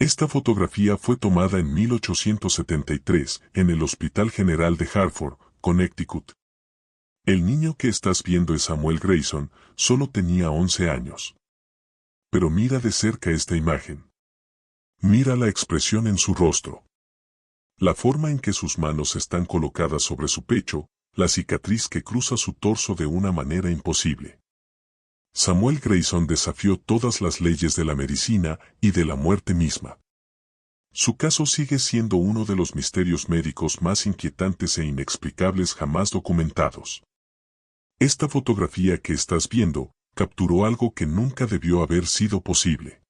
Esta fotografía fue tomada en 1873 en el Hospital General de Hartford, Connecticut. El niño que estás viendo es Samuel Grayson, solo tenía 11 años. Pero mira de cerca esta imagen. Mira la expresión en su rostro. La forma en que sus manos están colocadas sobre su pecho, la cicatriz que cruza su torso de una manera imposible. Samuel Grayson desafió todas las leyes de la medicina y de la muerte misma. Su caso sigue siendo uno de los misterios médicos más inquietantes e inexplicables jamás documentados. Esta fotografía que estás viendo, capturó algo que nunca debió haber sido posible.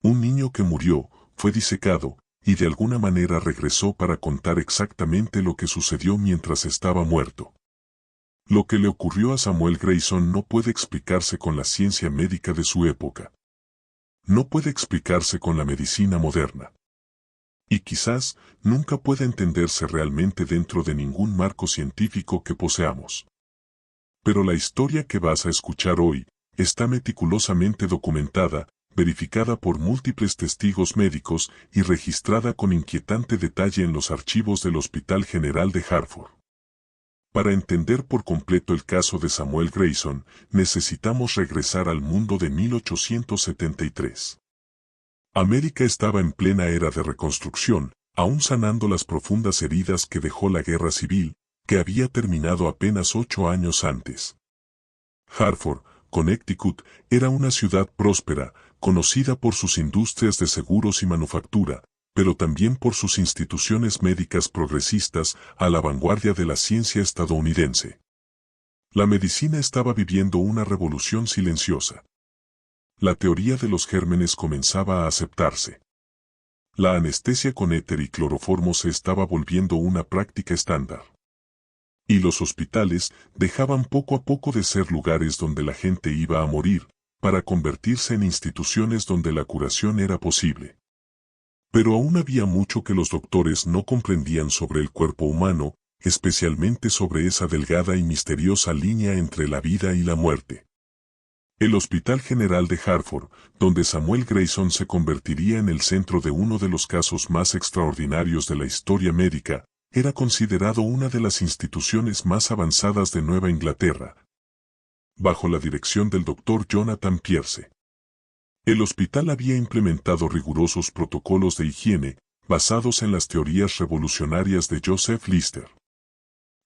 Un niño que murió, fue disecado, y de alguna manera regresó para contar exactamente lo que sucedió mientras estaba muerto. Lo que le ocurrió a Samuel Grayson no puede explicarse con la ciencia médica de su época. No puede explicarse con la medicina moderna. Y quizás nunca pueda entenderse realmente dentro de ningún marco científico que poseamos. Pero la historia que vas a escuchar hoy, está meticulosamente documentada, verificada por múltiples testigos médicos y registrada con inquietante detalle en los archivos del Hospital General de Hartford. Para entender por completo el caso de Samuel Grayson, necesitamos regresar al mundo de 1873. América estaba en plena era de reconstrucción, aún sanando las profundas heridas que dejó la guerra civil, que había terminado apenas 8 años antes. Hartford, Connecticut, era una ciudad próspera, conocida por sus industrias de seguros y manufactura, pero también por sus instituciones médicas progresistas a la vanguardia de la ciencia estadounidense. La medicina estaba viviendo una revolución silenciosa. La teoría de los gérmenes comenzaba a aceptarse. La anestesia con éter y cloroformo se estaba volviendo una práctica estándar. Y los hospitales dejaban poco a poco de ser lugares donde la gente iba a morir, para convertirse en instituciones donde la curación era posible. Pero aún había mucho que los doctores no comprendían sobre el cuerpo humano, especialmente sobre esa delgada y misteriosa línea entre la vida y la muerte. El Hospital General de Hartford, donde Samuel Grayson se convertiría en el centro de uno de los casos más extraordinarios de la historia médica, era considerado una de las instituciones más avanzadas de Nueva Inglaterra, bajo la dirección del Dr. Jonathan Pierce. El hospital había implementado rigurosos protocolos de higiene, basados en las teorías revolucionarias de Joseph Lister.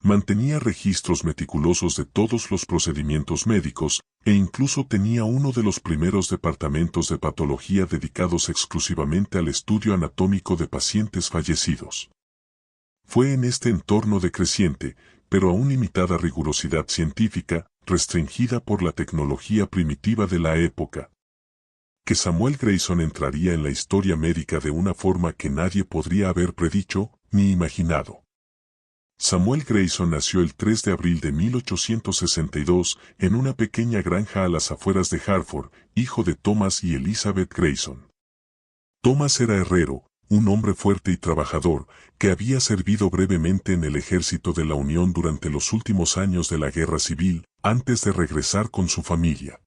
Mantenía registros meticulosos de todos los procedimientos médicos, e incluso tenía uno de los primeros departamentos de patología dedicados exclusivamente al estudio anatómico de pacientes fallecidos. Fue en este entorno de creciente, pero aún limitada rigurosidad científica, restringida por la tecnología primitiva de la época, que Samuel Grayson entraría en la historia médica de una forma que nadie podría haber predicho ni imaginado. Samuel Grayson nació el 3 de abril de 1862 en una pequeña granja a las afueras de Hartford, hijo de Thomas y Elizabeth Grayson. Thomas era herrero, un hombre fuerte y trabajador, que había servido brevemente en el ejército de la Unión durante los últimos años de la Guerra Civil, antes de regresar con su familia.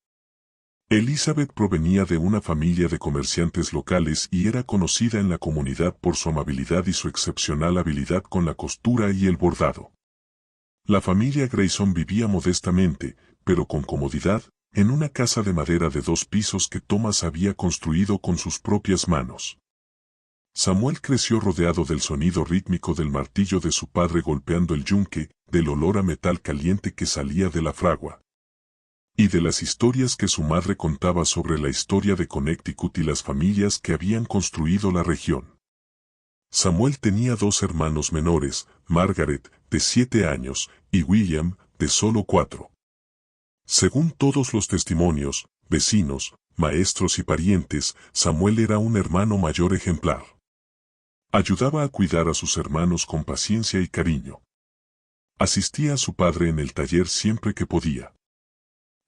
Elizabeth provenía de una familia de comerciantes locales y era conocida en la comunidad por su amabilidad y su excepcional habilidad con la costura y el bordado. La familia Grayson vivía modestamente, pero con comodidad, en una casa de madera de 2 pisos que Thomas había construido con sus propias manos. Samuel creció rodeado del sonido rítmico del martillo de su padre golpeando el yunque, del olor a metal caliente que salía de la fragua, y de las historias que su madre contaba sobre la historia de Connecticut y las familias que habían construido la región. Samuel tenía 2 hermanos menores, Margaret, de 7 años, y William, de solo 4. Según todos los testimonios, vecinos, maestros y parientes, Samuel era un hermano mayor ejemplar. Ayudaba a cuidar a sus hermanos con paciencia y cariño. Asistía a su padre en el taller siempre que podía.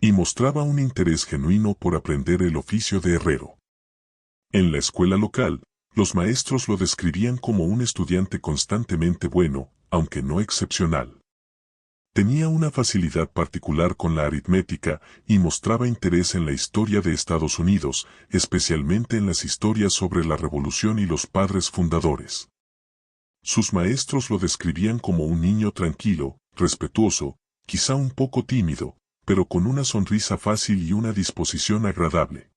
Y mostraba un interés genuino por aprender el oficio de herrero. En la escuela local, los maestros lo describían como un estudiante constantemente bueno, aunque no excepcional. Tenía una facilidad particular con la aritmética y mostraba interés en la historia de Estados Unidos, especialmente en las historias sobre la Revolución y los padres fundadores. Sus maestros lo describían como un niño tranquilo, respetuoso, quizá un poco tímido, pero con una sonrisa fácil y una disposición agradable.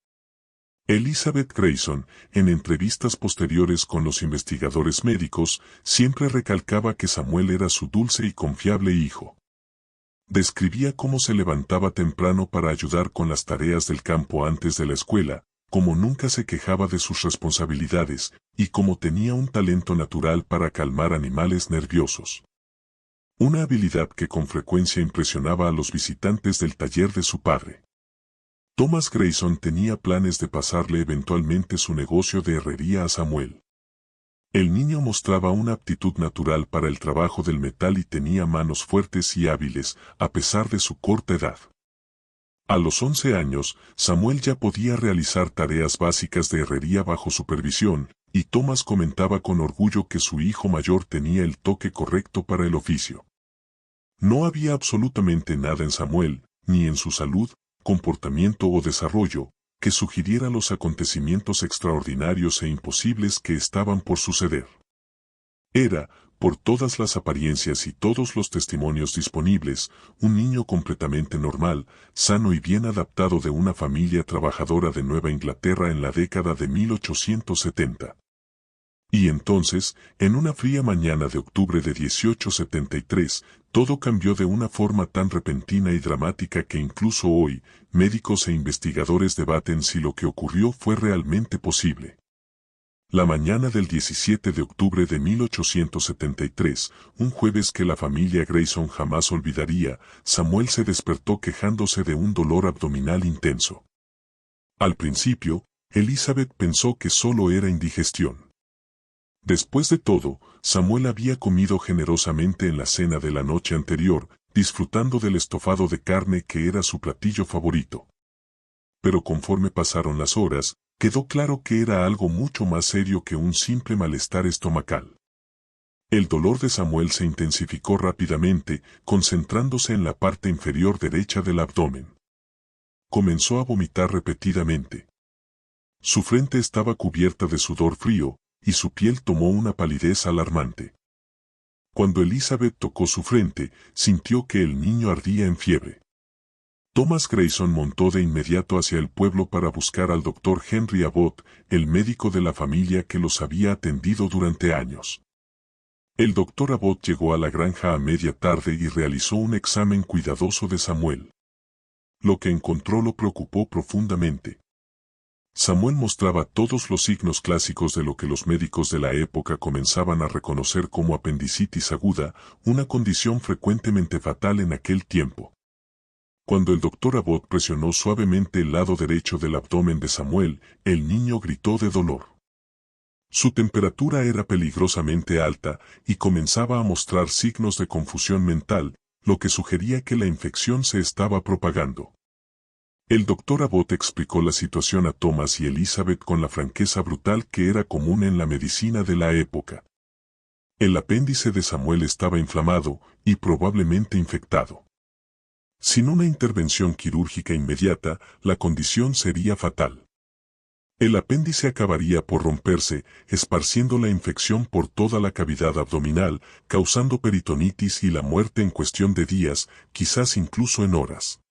Elizabeth Grayson, en entrevistas posteriores con los investigadores médicos, siempre recalcaba que Samuel era su dulce y confiable hijo. Describía cómo se levantaba temprano para ayudar con las tareas del campo antes de la escuela, cómo nunca se quejaba de sus responsabilidades, y cómo tenía un talento natural para calmar animales nerviosos. Una habilidad que con frecuencia impresionaba a los visitantes del taller de su padre. Thomas Grayson tenía planes de pasarle eventualmente su negocio de herrería a Samuel. El niño mostraba una aptitud natural para el trabajo del metal y tenía manos fuertes y hábiles, a pesar de su corta edad. A los 11 años, Samuel ya podía realizar tareas básicas de herrería bajo supervisión, y Thomas comentaba con orgullo que su hijo mayor tenía el toque correcto para el oficio. No había absolutamente nada en Samuel, ni en su salud, comportamiento o desarrollo, que sugiriera los acontecimientos extraordinarios e imposibles que estaban por suceder. Era, por todas las apariencias y todos los testimonios disponibles, un niño completamente normal, sano y bien adaptado de una familia trabajadora de Nueva Inglaterra en la década de 1870. Y entonces, en una fría mañana de octubre de 1873, todo cambió de una forma tan repentina y dramática que incluso hoy, médicos e investigadores debaten si lo que ocurrió fue realmente posible. La mañana del 17 de octubre de 1873, un jueves que la familia Grayson jamás olvidaría, Samuel se despertó quejándose de un dolor abdominal intenso. Al principio, Elizabeth pensó que solo era indigestión. Después de todo, Samuel había comido generosamente en la cena de la noche anterior, disfrutando del estofado de carne que era su platillo favorito. Pero conforme pasaron las horas, quedó claro que era algo mucho más serio que un simple malestar estomacal. El dolor de Samuel se intensificó rápidamente, concentrándose en la parte inferior derecha del abdomen. Comenzó a vomitar repetidamente. Su frente estaba cubierta de sudor frío, y su piel tomó una palidez alarmante. Cuando Elizabeth tocó su frente, sintió que el niño ardía en fiebre. Thomas Grayson montó de inmediato hacia el pueblo para buscar al doctor Henry Abbott, el médico de la familia que los había atendido durante años. El doctor Abbott llegó a la granja a media tarde y realizó un examen cuidadoso de Samuel. Lo que encontró lo preocupó profundamente. Samuel mostraba todos los signos clásicos de lo que los médicos de la época comenzaban a reconocer como apendicitis aguda, una condición frecuentemente fatal en aquel tiempo. Cuando el doctor Abbott presionó suavemente el lado derecho del abdomen de Samuel, el niño gritó de dolor. Su temperatura era peligrosamente alta y comenzaba a mostrar signos de confusión mental, lo que sugería que la infección se estaba propagando. El doctor Abbott explicó la situación a Thomas y Elizabeth con la franqueza brutal que era común en la medicina de la época. El apéndice de Samuel estaba inflamado y probablemente infectado. Sin una intervención quirúrgica inmediata, la condición sería fatal. El apéndice acabaría por romperse, esparciendo la infección por toda la cavidad abdominal, causando peritonitis y la muerte en cuestión de días, quizás incluso en horas.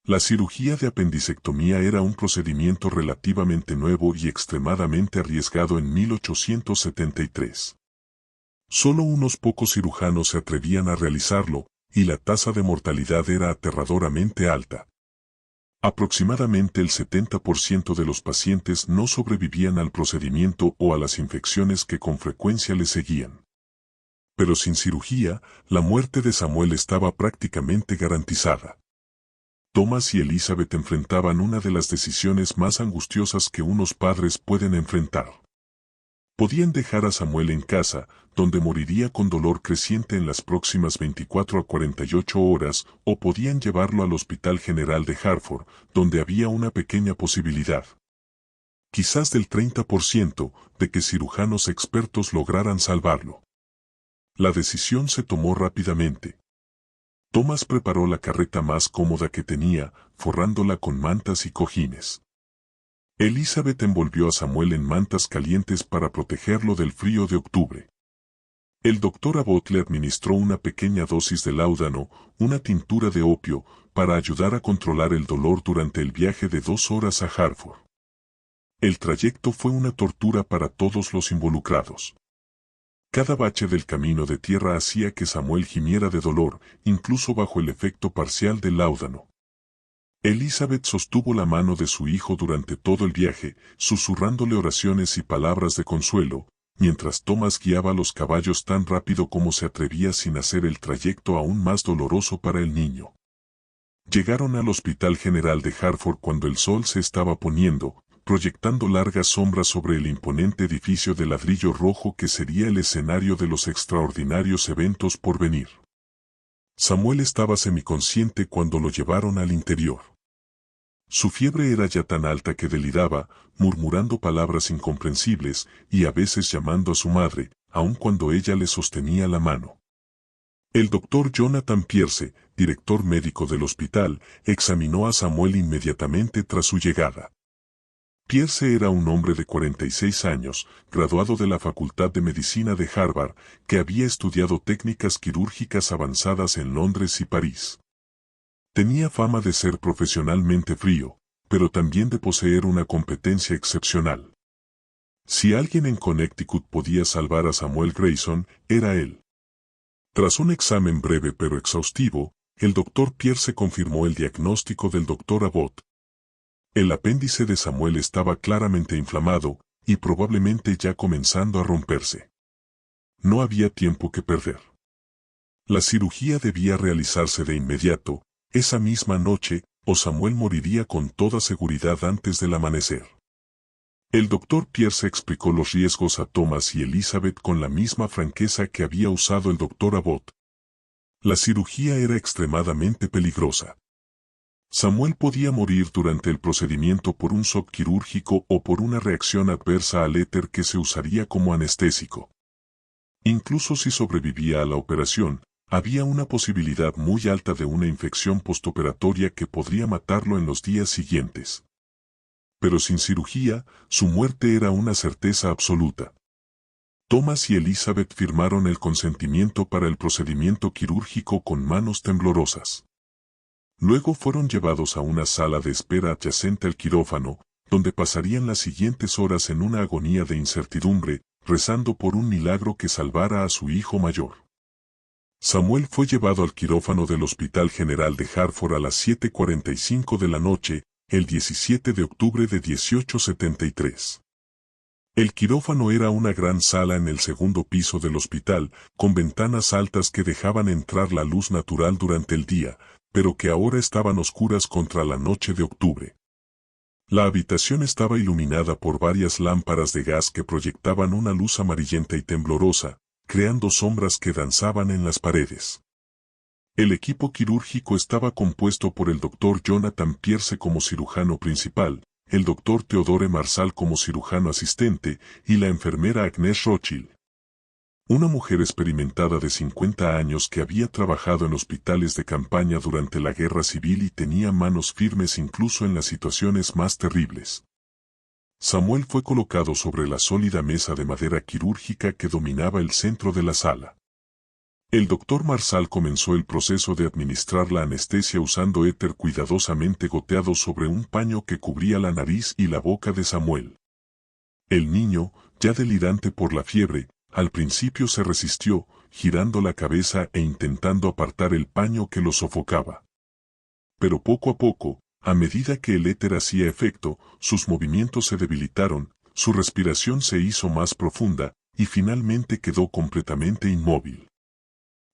La cirugía de apendicectomía era un procedimiento relativamente nuevo y extremadamente arriesgado en 1873. Solo unos pocos cirujanos se atrevían a realizarlo, y la tasa de mortalidad era aterradoramente alta. Aproximadamente el 70% de los pacientes no sobrevivían al procedimiento o a las infecciones que con frecuencia le seguían. Pero sin cirugía, la muerte de Samuel estaba prácticamente garantizada. Thomas y Elizabeth enfrentaban una de las decisiones más angustiosas que unos padres pueden enfrentar. Podían dejar a Samuel en casa, donde moriría con dolor creciente en las próximas 24 a 48 horas, o podían llevarlo al Hospital General de Hartford, donde había una pequeña posibilidad, quizás del 30%, de que cirujanos expertos lograran salvarlo. La decisión se tomó rápidamente. Thomas preparó la carreta más cómoda que tenía, forrándola con mantas y cojines. Elizabeth envolvió a Samuel en mantas calientes para protegerlo del frío de octubre. El doctor Abbott le administró una pequeña dosis de láudano, una tintura de opio, para ayudar a controlar el dolor durante el viaje de 2 horas a Hartford. El trayecto fue una tortura para todos los involucrados. Cada bache del camino de tierra hacía que Samuel gimiera de dolor, incluso bajo el efecto parcial del láudano. Elizabeth sostuvo la mano de su hijo durante todo el viaje, susurrándole oraciones y palabras de consuelo, mientras Thomas guiaba los caballos tan rápido como se atrevía sin hacer el trayecto aún más doloroso para el niño. Llegaron al Hospital General de Hartford cuando el sol se estaba poniendo, proyectando largas sombras sobre el imponente edificio de ladrillo rojo que sería el escenario de los extraordinarios eventos por venir. Samuel estaba semiconsciente cuando lo llevaron al interior. Su fiebre era ya tan alta que deliraba, murmurando palabras incomprensibles y a veces llamando a su madre, aun cuando ella le sostenía la mano. El doctor Jonathan Pierce, director médico del hospital, examinó a Samuel inmediatamente tras su llegada. Pierce era un hombre de 46 años, graduado de la Facultad de Medicina de Harvard, que había estudiado técnicas quirúrgicas avanzadas en Londres y París. Tenía fama de ser profesionalmente frío, pero también de poseer una competencia excepcional. Si alguien en Connecticut podía salvar a Samuel Grayson, era él. Tras un examen breve pero exhaustivo, el doctor Pierce confirmó el diagnóstico del doctor Abbott. El apéndice de Samuel estaba claramente inflamado, y probablemente ya comenzando a romperse. No había tiempo que perder. La cirugía debía realizarse de inmediato, esa misma noche, o Samuel moriría con toda seguridad antes del amanecer. El doctor Pierce explicó los riesgos a Thomas y Elizabeth con la misma franqueza que había usado el doctor Abbott. La cirugía era extremadamente peligrosa. Samuel podía morir durante el procedimiento por un shock quirúrgico o por una reacción adversa al éter que se usaría como anestésico. Incluso si sobrevivía a la operación, había una posibilidad muy alta de una infección postoperatoria que podría matarlo en los días siguientes. Pero sin cirugía, su muerte era una certeza absoluta. Thomas y Elizabeth firmaron el consentimiento para el procedimiento quirúrgico con manos temblorosas. Luego fueron llevados a una sala de espera adyacente al quirófano, donde pasarían las siguientes horas en una agonía de incertidumbre, rezando por un milagro que salvara a su hijo mayor. Samuel fue llevado al quirófano del Hospital General de Hartford a las 7:45 de la noche, el 17 de octubre de 1873. El quirófano era una gran sala en el segundo piso del hospital, con ventanas altas que dejaban entrar la luz natural durante el día, pero que ahora estaban oscuras contra la noche de octubre. La habitación estaba iluminada por varias lámparas de gas que proyectaban una luz amarillenta y temblorosa, creando sombras que danzaban en las paredes. El equipo quirúrgico estaba compuesto por el doctor Jonathan Pierce como cirujano principal, el doctor Theodore Marshall como cirujano asistente y la enfermera Agnes Rothschild. Una mujer experimentada de 50 años que había trabajado en hospitales de campaña durante la Guerra Civil y tenía manos firmes incluso en las situaciones más terribles. Samuel fue colocado sobre la sólida mesa de madera quirúrgica que dominaba el centro de la sala. El doctor Marshall comenzó el proceso de administrar la anestesia usando éter cuidadosamente goteado sobre un paño que cubría la nariz y la boca de Samuel. El niño, ya delirante por la fiebre, al principio se resistió, girando la cabeza e intentando apartar el paño que lo sofocaba. Pero poco a poco, a medida que el éter hacía efecto, sus movimientos se debilitaron, su respiración se hizo más profunda, y finalmente quedó completamente inmóvil.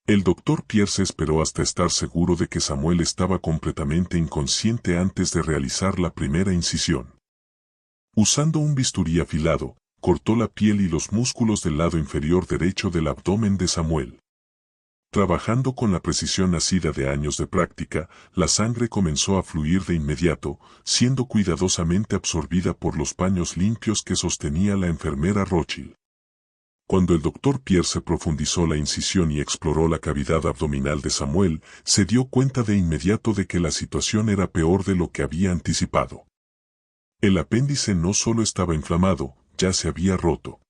El doctor Pierce esperó hasta estar seguro de que Samuel estaba completamente inconsciente antes de realizar la primera incisión. Usando un bisturí afilado, cortó la piel y los músculos del lado inferior derecho del abdomen de Samuel. Trabajando con la precisión nacida de años de práctica, la sangre comenzó a fluir de inmediato, siendo cuidadosamente absorbida por los paños limpios que sostenía la enfermera Rothschild. Cuando el doctor Pierce profundizó la incisión y exploró la cavidad abdominal de Samuel, se dio cuenta de inmediato de que la situación era peor de lo que había anticipado. El apéndice no solo estaba inflamado, ya se había roto.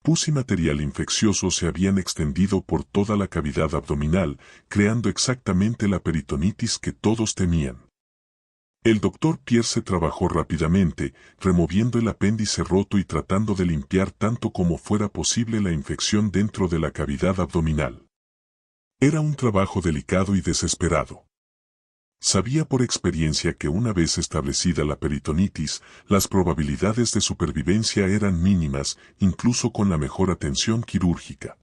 Pus y material infeccioso se habían extendido por toda la cavidad abdominal, creando exactamente la peritonitis que todos temían. El doctor Pierce trabajó rápidamente, removiendo el apéndice roto y tratando de limpiar tanto como fuera posible la infección dentro de la cavidad abdominal. Era un trabajo delicado y desesperado. Sabía por experiencia que una vez establecida la peritonitis, las probabilidades de supervivencia eran mínimas, incluso con la mejor atención quirúrgica.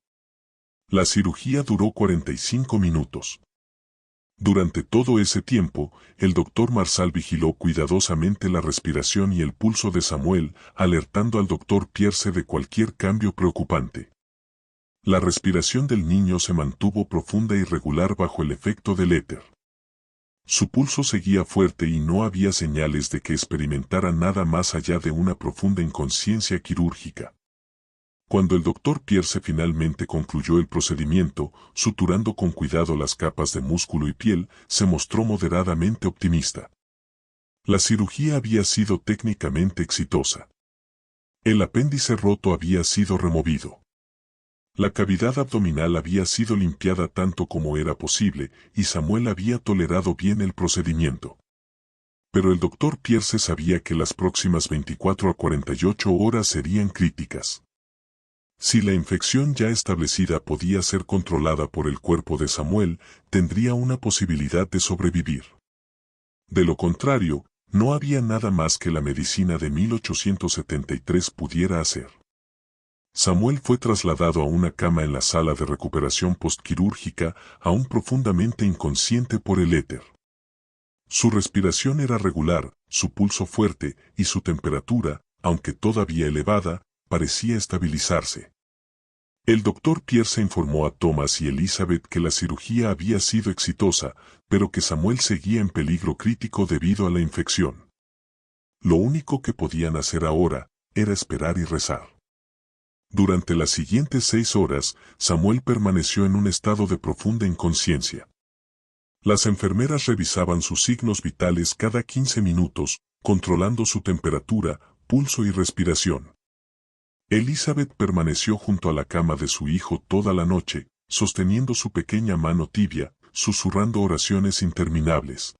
La cirugía duró 45 minutos. Durante todo ese tiempo, el doctor Marshall vigiló cuidadosamente la respiración y el pulso de Samuel, alertando al doctor Pierce de cualquier cambio preocupante. La respiración del niño se mantuvo profunda y regular bajo el efecto del éter. Su pulso seguía fuerte y no había señales de que experimentara nada más allá de una profunda inconsciencia quirúrgica. Cuando el doctor Pierce finalmente concluyó el procedimiento, suturando con cuidado las capas de músculo y piel, se mostró moderadamente optimista. La cirugía había sido técnicamente exitosa. El apéndice roto había sido removido. La cavidad abdominal había sido limpiada tanto como era posible, y Samuel había tolerado bien el procedimiento. Pero el doctor Pierce sabía que las próximas 24 a 48 horas serían críticas. Si la infección ya establecida podía ser controlada por el cuerpo de Samuel, tendría una posibilidad de sobrevivir. De lo contrario, no había nada más que la medicina de 1873 pudiera hacer. Samuel fue trasladado a una cama en la sala de recuperación postquirúrgica, aún profundamente inconsciente por el éter. Su respiración era regular, su pulso fuerte, y su temperatura, aunque todavía elevada, parecía estabilizarse. El doctor Pierce informó a Thomas y Elizabeth que la cirugía había sido exitosa, pero que Samuel seguía en peligro crítico debido a la infección. Lo único que podían hacer ahora era esperar y rezar. Durante las siguientes 6 horas, Samuel permaneció en un estado de profunda inconsciencia. Las enfermeras revisaban sus signos vitales cada 15 minutos, controlando su temperatura, pulso y respiración. Elizabeth permaneció junto a la cama de su hijo toda la noche, sosteniendo su pequeña mano tibia, susurrando oraciones interminables.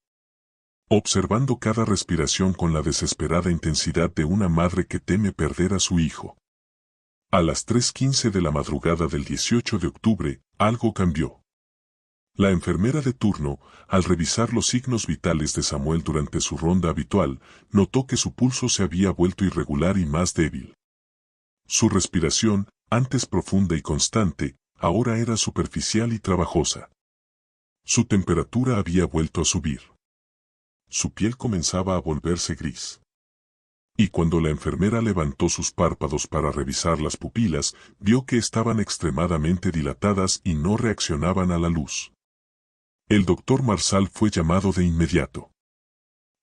Observando cada respiración con la desesperada intensidad de una madre que teme perder a su hijo. A las 3:15 de la madrugada del 18 de octubre, algo cambió. La enfermera de turno, al revisar los signos vitales de Samuel durante su ronda habitual, notó que su pulso se había vuelto irregular y más débil. Su respiración, antes profunda y constante, ahora era superficial y trabajosa. Su temperatura había vuelto a subir. Su piel comenzaba a volverse gris. Y cuando la enfermera levantó sus párpados para revisar las pupilas, vio que estaban extremadamente dilatadas y no reaccionaban a la luz. El doctor Marshall fue llamado de inmediato.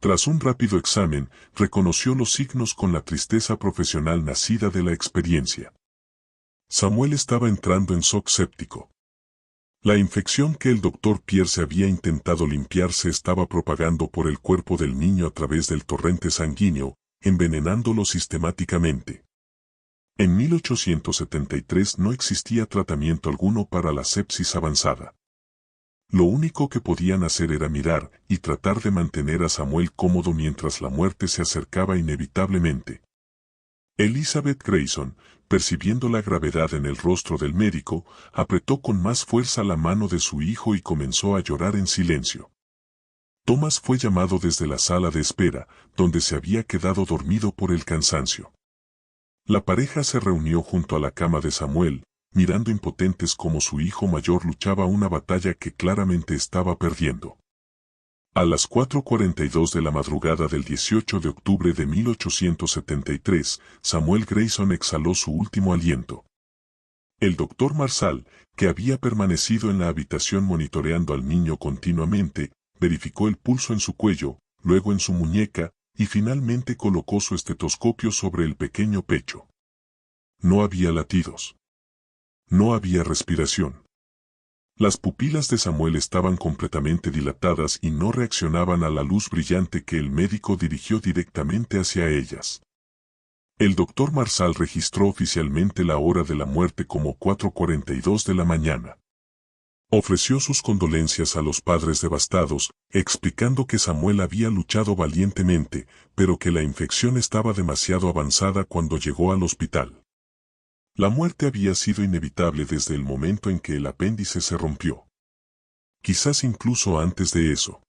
Tras un rápido examen, reconoció los signos con la tristeza profesional nacida de la experiencia. Samuel estaba entrando en shock séptico. La infección que el doctor Pierce había intentado limpiar se estaba propagando por el cuerpo del niño a través del torrente sanguíneo, envenenándolo sistemáticamente. En 1873 no existía tratamiento alguno para la sepsis avanzada. Lo único que podían hacer era mirar y tratar de mantener a Samuel cómodo mientras la muerte se acercaba inevitablemente. Elizabeth Grayson, percibiendo la gravedad en el rostro del médico, apretó con más fuerza la mano de su hijo y comenzó a llorar en silencio. Thomas fue llamado desde la sala de espera, donde se había quedado dormido por el cansancio. La pareja se reunió junto a la cama de Samuel, mirando impotentes como su hijo mayor luchaba una batalla que claramente estaba perdiendo. A las 4:42 de la madrugada del 18 de octubre de 1873, Samuel Grayson exhaló su último aliento. El doctor Marshall, que había permanecido en la habitación monitoreando al niño continuamente, verificó el pulso en su cuello, luego en su muñeca, y finalmente colocó su estetoscopio sobre el pequeño pecho. No había latidos. No había respiración. Las pupilas de Samuel estaban completamente dilatadas y no reaccionaban a la luz brillante que el médico dirigió directamente hacia ellas. El doctor Marsal registró oficialmente la hora de la muerte como 4:42 de la mañana. Ofreció sus condolencias a los padres devastados, explicando que Samuel había luchado valientemente, pero que la infección estaba demasiado avanzada cuando llegó al hospital. La muerte había sido inevitable desde el momento en que el apéndice se rompió. Quizás incluso antes de eso.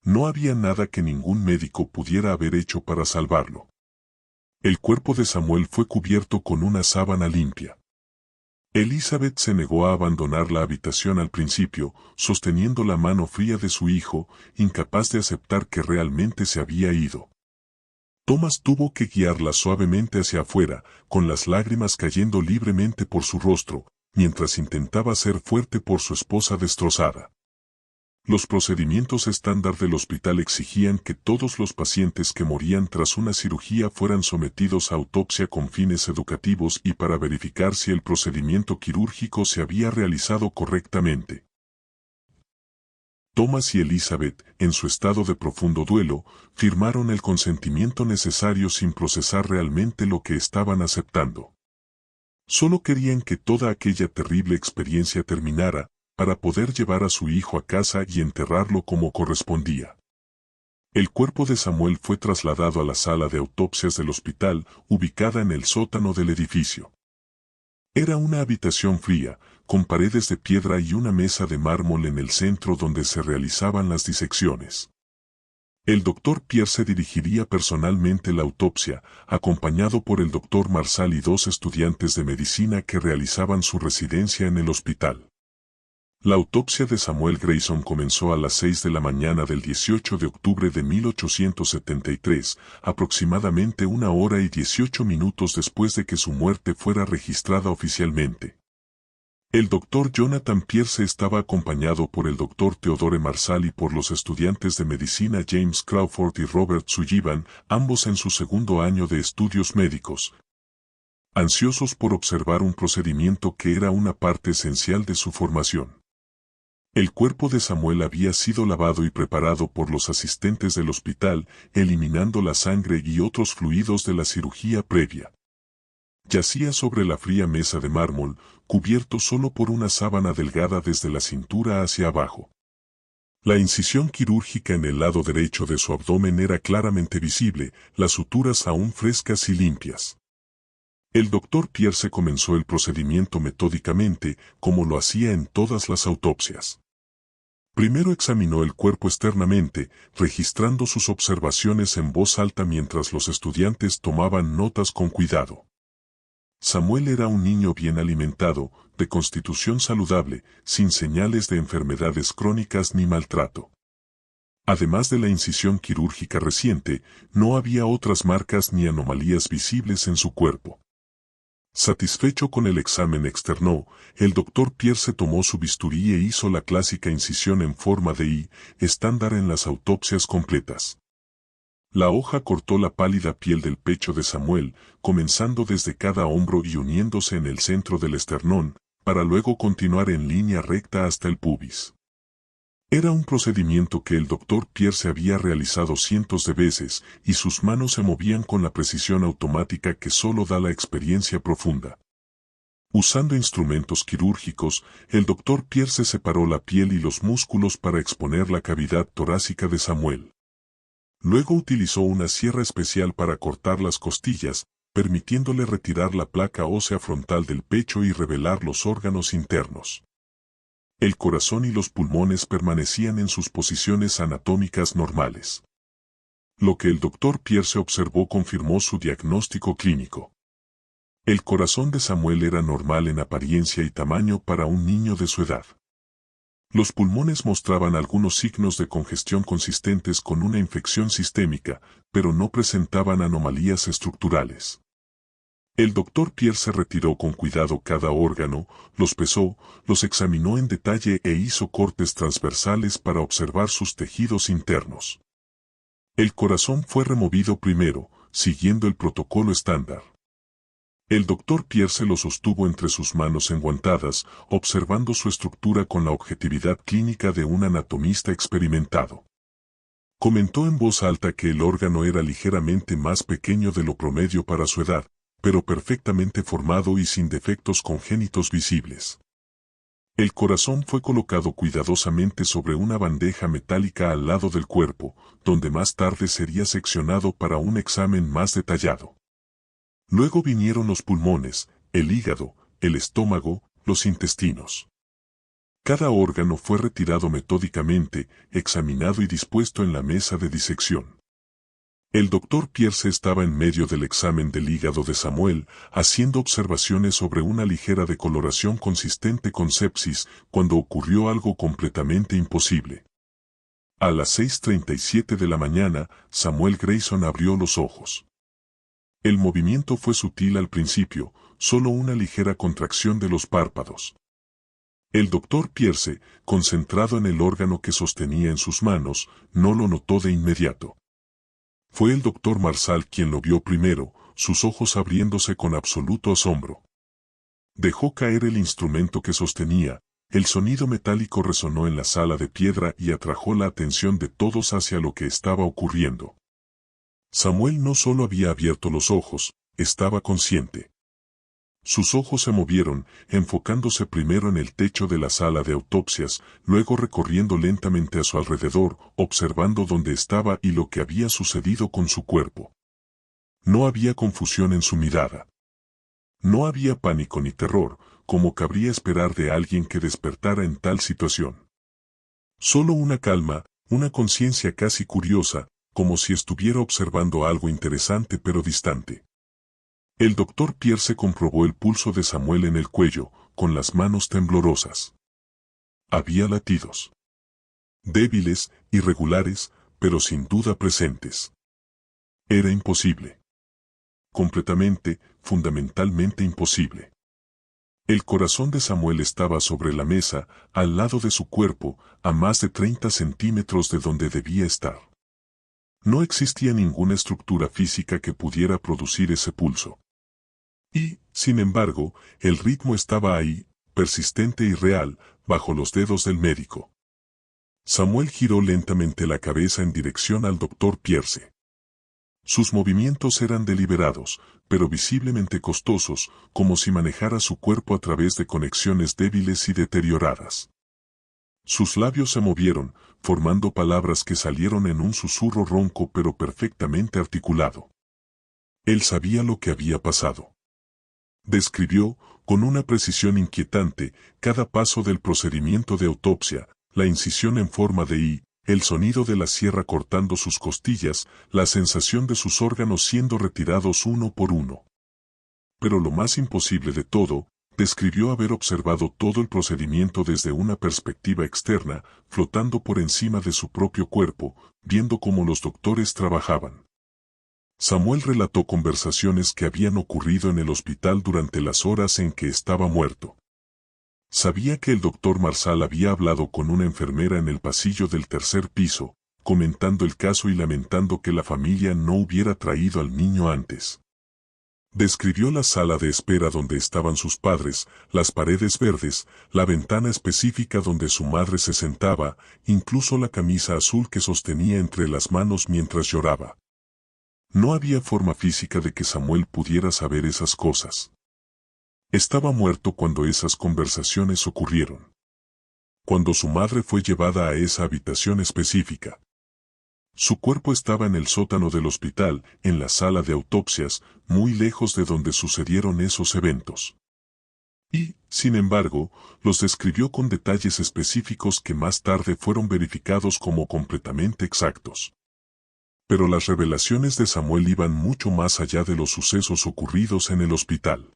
No había nada que ningún médico pudiera haber hecho para salvarlo. El cuerpo de Samuel fue cubierto con una sábana limpia. Elizabeth se negó a abandonar la habitación al principio, sosteniendo la mano fría de su hijo, incapaz de aceptar que realmente se había ido. Thomas tuvo que guiarla suavemente hacia afuera, con las lágrimas cayendo libremente por su rostro, mientras intentaba ser fuerte por su esposa destrozada. Los procedimientos estándar del hospital exigían que todos los pacientes que morían tras una cirugía fueran sometidos a autopsia con fines educativos y para verificar si el procedimiento quirúrgico se había realizado correctamente. Thomas y Elizabeth, en su estado de profundo duelo, firmaron el consentimiento necesario sin procesar realmente lo que estaban aceptando. Solo querían que toda aquella terrible experiencia terminara, para poder llevar a su hijo a casa y enterrarlo como correspondía. El cuerpo de Samuel fue trasladado a la sala de autopsias del hospital, ubicada en el sótano del edificio. Era una habitación fría, con paredes de piedra y una mesa de mármol en el centro donde se realizaban las disecciones. El doctor Pierce dirigiría personalmente la autopsia, acompañado por el doctor Marsal y 2 estudiantes de medicina que realizaban su residencia en el hospital. La autopsia de Samuel Grayson comenzó a las 6 de la mañana del 18 de octubre de 1873, aproximadamente 1 hora y 18 minutos después de que su muerte fuera registrada oficialmente. El doctor Jonathan Pierce estaba acompañado por el doctor Theodore Marsal y por los estudiantes de medicina James Crawford y Robert Sullivan, ambos en su segundo año de estudios médicos, ansiosos por observar un procedimiento que era una parte esencial de su formación. El cuerpo de Samuel había sido lavado y preparado por los asistentes del hospital, eliminando la sangre y otros fluidos de la cirugía previa. Yacía sobre la fría mesa de mármol, cubierto solo por una sábana delgada desde la cintura hacia abajo. La incisión quirúrgica en el lado derecho de su abdomen era claramente visible, las suturas aún frescas y limpias. El doctor Pierce comenzó el procedimiento metódicamente, como lo hacía en todas las autopsias. Primero examinó el cuerpo externamente, registrando sus observaciones en voz alta mientras los estudiantes tomaban notas con cuidado. Samuel era un niño bien alimentado, de constitución saludable, sin señales de enfermedades crónicas ni maltrato. Además de la incisión quirúrgica reciente, no había otras marcas ni anomalías visibles en su cuerpo. Satisfecho con el examen externo, el doctor Pierce tomó su bisturí e hizo la clásica incisión en forma de I, estándar en las autopsias completas. La hoja cortó la pálida piel del pecho de Samuel, comenzando desde cada hombro y uniéndose en el centro del esternón, para luego continuar en línea recta hasta el pubis. Era un procedimiento que el doctor Pierce había realizado cientos de veces, y sus manos se movían con la precisión automática que solo da la experiencia profunda. Usando instrumentos quirúrgicos, el doctor Pierce separó la piel y los músculos para exponer la cavidad torácica de Samuel. Luego utilizó una sierra especial para cortar las costillas, permitiéndole retirar la placa ósea frontal del pecho y revelar los órganos internos. El corazón y los pulmones permanecían en sus posiciones anatómicas normales. Lo que el doctor Pierce observó confirmó su diagnóstico clínico. El corazón de Samuel era normal en apariencia y tamaño para un niño de su edad. Los pulmones mostraban algunos signos de congestión consistentes con una infección sistémica, pero no presentaban anomalías estructurales. El doctor Pierce retiró con cuidado cada órgano, los pesó, los examinó en detalle e hizo cortes transversales para observar sus tejidos internos. El corazón fue removido primero, siguiendo el protocolo estándar. El doctor Pierce lo sostuvo entre sus manos enguantadas, observando su estructura con la objetividad clínica de un anatomista experimentado. Comentó en voz alta que el órgano era ligeramente más pequeño de lo promedio para su edad, pero perfectamente formado y sin defectos congénitos visibles. El corazón fue colocado cuidadosamente sobre una bandeja metálica al lado del cuerpo, donde más tarde sería seccionado para un examen más detallado. Luego vinieron los pulmones, el hígado, el estómago, los intestinos. Cada órgano fue retirado metódicamente, examinado y dispuesto en la mesa de disección. El doctor Pierce estaba en medio del examen del hígado de Samuel, haciendo observaciones sobre una ligera decoloración consistente con sepsis, cuando ocurrió algo completamente imposible. A las 6:37 de la mañana, Samuel Grayson abrió los ojos. El movimiento fue sutil al principio, solo una ligera contracción de los párpados. El doctor Pierce, concentrado en el órgano que sostenía en sus manos, no lo notó de inmediato. Fue el doctor Marshall quien lo vio primero, sus ojos abriéndose con absoluto asombro. Dejó caer el instrumento que sostenía, el sonido metálico resonó en la sala de piedra y atrajo la atención de todos hacia lo que estaba ocurriendo. Samuel no solo había abierto los ojos, estaba consciente. Sus ojos se movieron, enfocándose primero en el techo de la sala de autopsias, luego recorriendo lentamente a su alrededor, observando dónde estaba y lo que había sucedido con su cuerpo. No había confusión en su mirada. No había pánico ni terror, como cabría esperar de alguien que despertara en tal situación. Solo una calma, una conciencia casi curiosa, como si estuviera observando algo interesante pero distante. El doctor Pierce comprobó el pulso de Samuel en el cuello, con las manos temblorosas. Había latidos. Débiles, irregulares, pero sin duda presentes. Era imposible. Completamente, fundamentalmente imposible. El corazón de Samuel estaba sobre la mesa, al lado de su cuerpo, a más de 30 centímetros de donde debía estar. No existía ninguna estructura física que pudiera producir ese pulso. Y, sin embargo, el ritmo estaba ahí, persistente y real, bajo los dedos del médico. Samuel giró lentamente la cabeza en dirección al doctor Pierce. Sus movimientos eran deliberados, pero visiblemente costosos, como si manejara su cuerpo a través de conexiones débiles y deterioradas. Sus labios se movieron, formando palabras que salieron en un susurro ronco pero perfectamente articulado. Él sabía lo que había pasado. Describió, con una precisión inquietante, cada paso del procedimiento de autopsia, la incisión en forma de I, el sonido de la sierra cortando sus costillas, la sensación de sus órganos siendo retirados uno por uno. Pero lo más imposible de todo, describió haber observado todo el procedimiento desde una perspectiva externa, flotando por encima de su propio cuerpo, viendo cómo los doctores trabajaban. Samuel relató conversaciones que habían ocurrido en el hospital durante las horas en que estaba muerto. Sabía que el doctor Marshall había hablado con una enfermera en el pasillo del tercer piso, comentando el caso y lamentando que la familia no hubiera traído al niño antes. Describió la sala de espera donde estaban sus padres, las paredes verdes, la ventana específica donde su madre se sentaba, incluso la camisa azul que sostenía entre las manos mientras lloraba. No había forma física de que Samuel pudiera saber esas cosas. Estaba muerto cuando esas conversaciones ocurrieron. Cuando su madre fue llevada a esa habitación específica. Su cuerpo estaba en el sótano del hospital, en la sala de autopsias, muy lejos de donde sucedieron esos eventos. Y, sin embargo, los describió con detalles específicos que más tarde fueron verificados como completamente exactos. Pero las revelaciones de Samuel iban mucho más allá de los sucesos ocurridos en el hospital.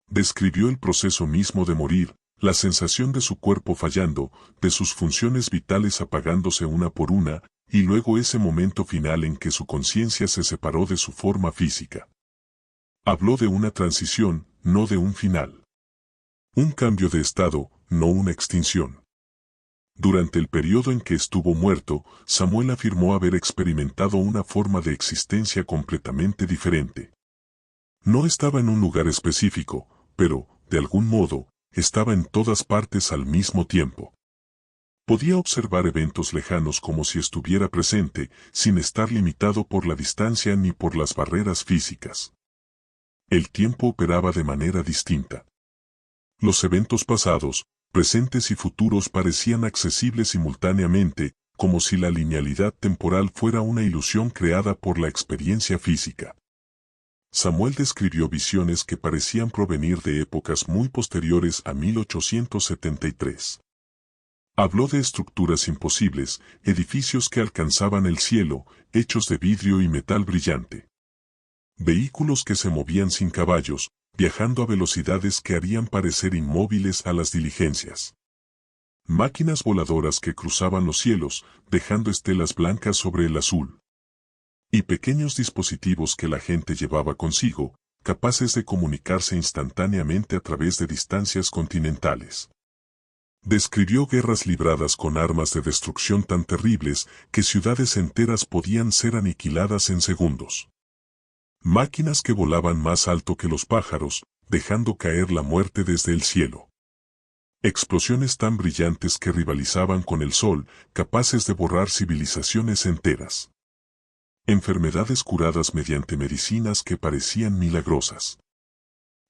Describió el proceso mismo de morir, la sensación de su cuerpo fallando, de sus funciones vitales apagándose una por una, y luego ese momento final en que su conciencia se separó de su forma física. Habló de una transición, no de un final. Un cambio de estado, no una extinción. Durante el periodo en que estuvo muerto, Samuel afirmó haber experimentado una forma de existencia completamente diferente. No estaba en un lugar específico, pero, de algún modo, estaba en todas partes al mismo tiempo. Podía observar eventos lejanos como si estuviera presente, sin estar limitado por la distancia ni por las barreras físicas. El tiempo operaba de manera distinta. Los eventos pasados, presentes y futuros parecían accesibles simultáneamente, como si la linealidad temporal fuera una ilusión creada por la experiencia física. Samuel describió visiones que parecían provenir de épocas muy posteriores a 1873. Habló de estructuras imposibles, edificios que alcanzaban el cielo, hechos de vidrio y metal brillante. Vehículos que se movían sin caballos, viajando a velocidades que harían parecer inmóviles a las diligencias. Máquinas voladoras que cruzaban los cielos, dejando estelas blancas sobre el azul. Y pequeños dispositivos que la gente llevaba consigo, capaces de comunicarse instantáneamente a través de distancias continentales. Describió guerras libradas con armas de destrucción tan terribles que ciudades enteras podían ser aniquiladas en segundos. Máquinas que volaban más alto que los pájaros, dejando caer la muerte desde el cielo. Explosiones tan brillantes que rivalizaban con el sol, capaces de borrar civilizaciones enteras. Enfermedades curadas mediante medicinas que parecían milagrosas.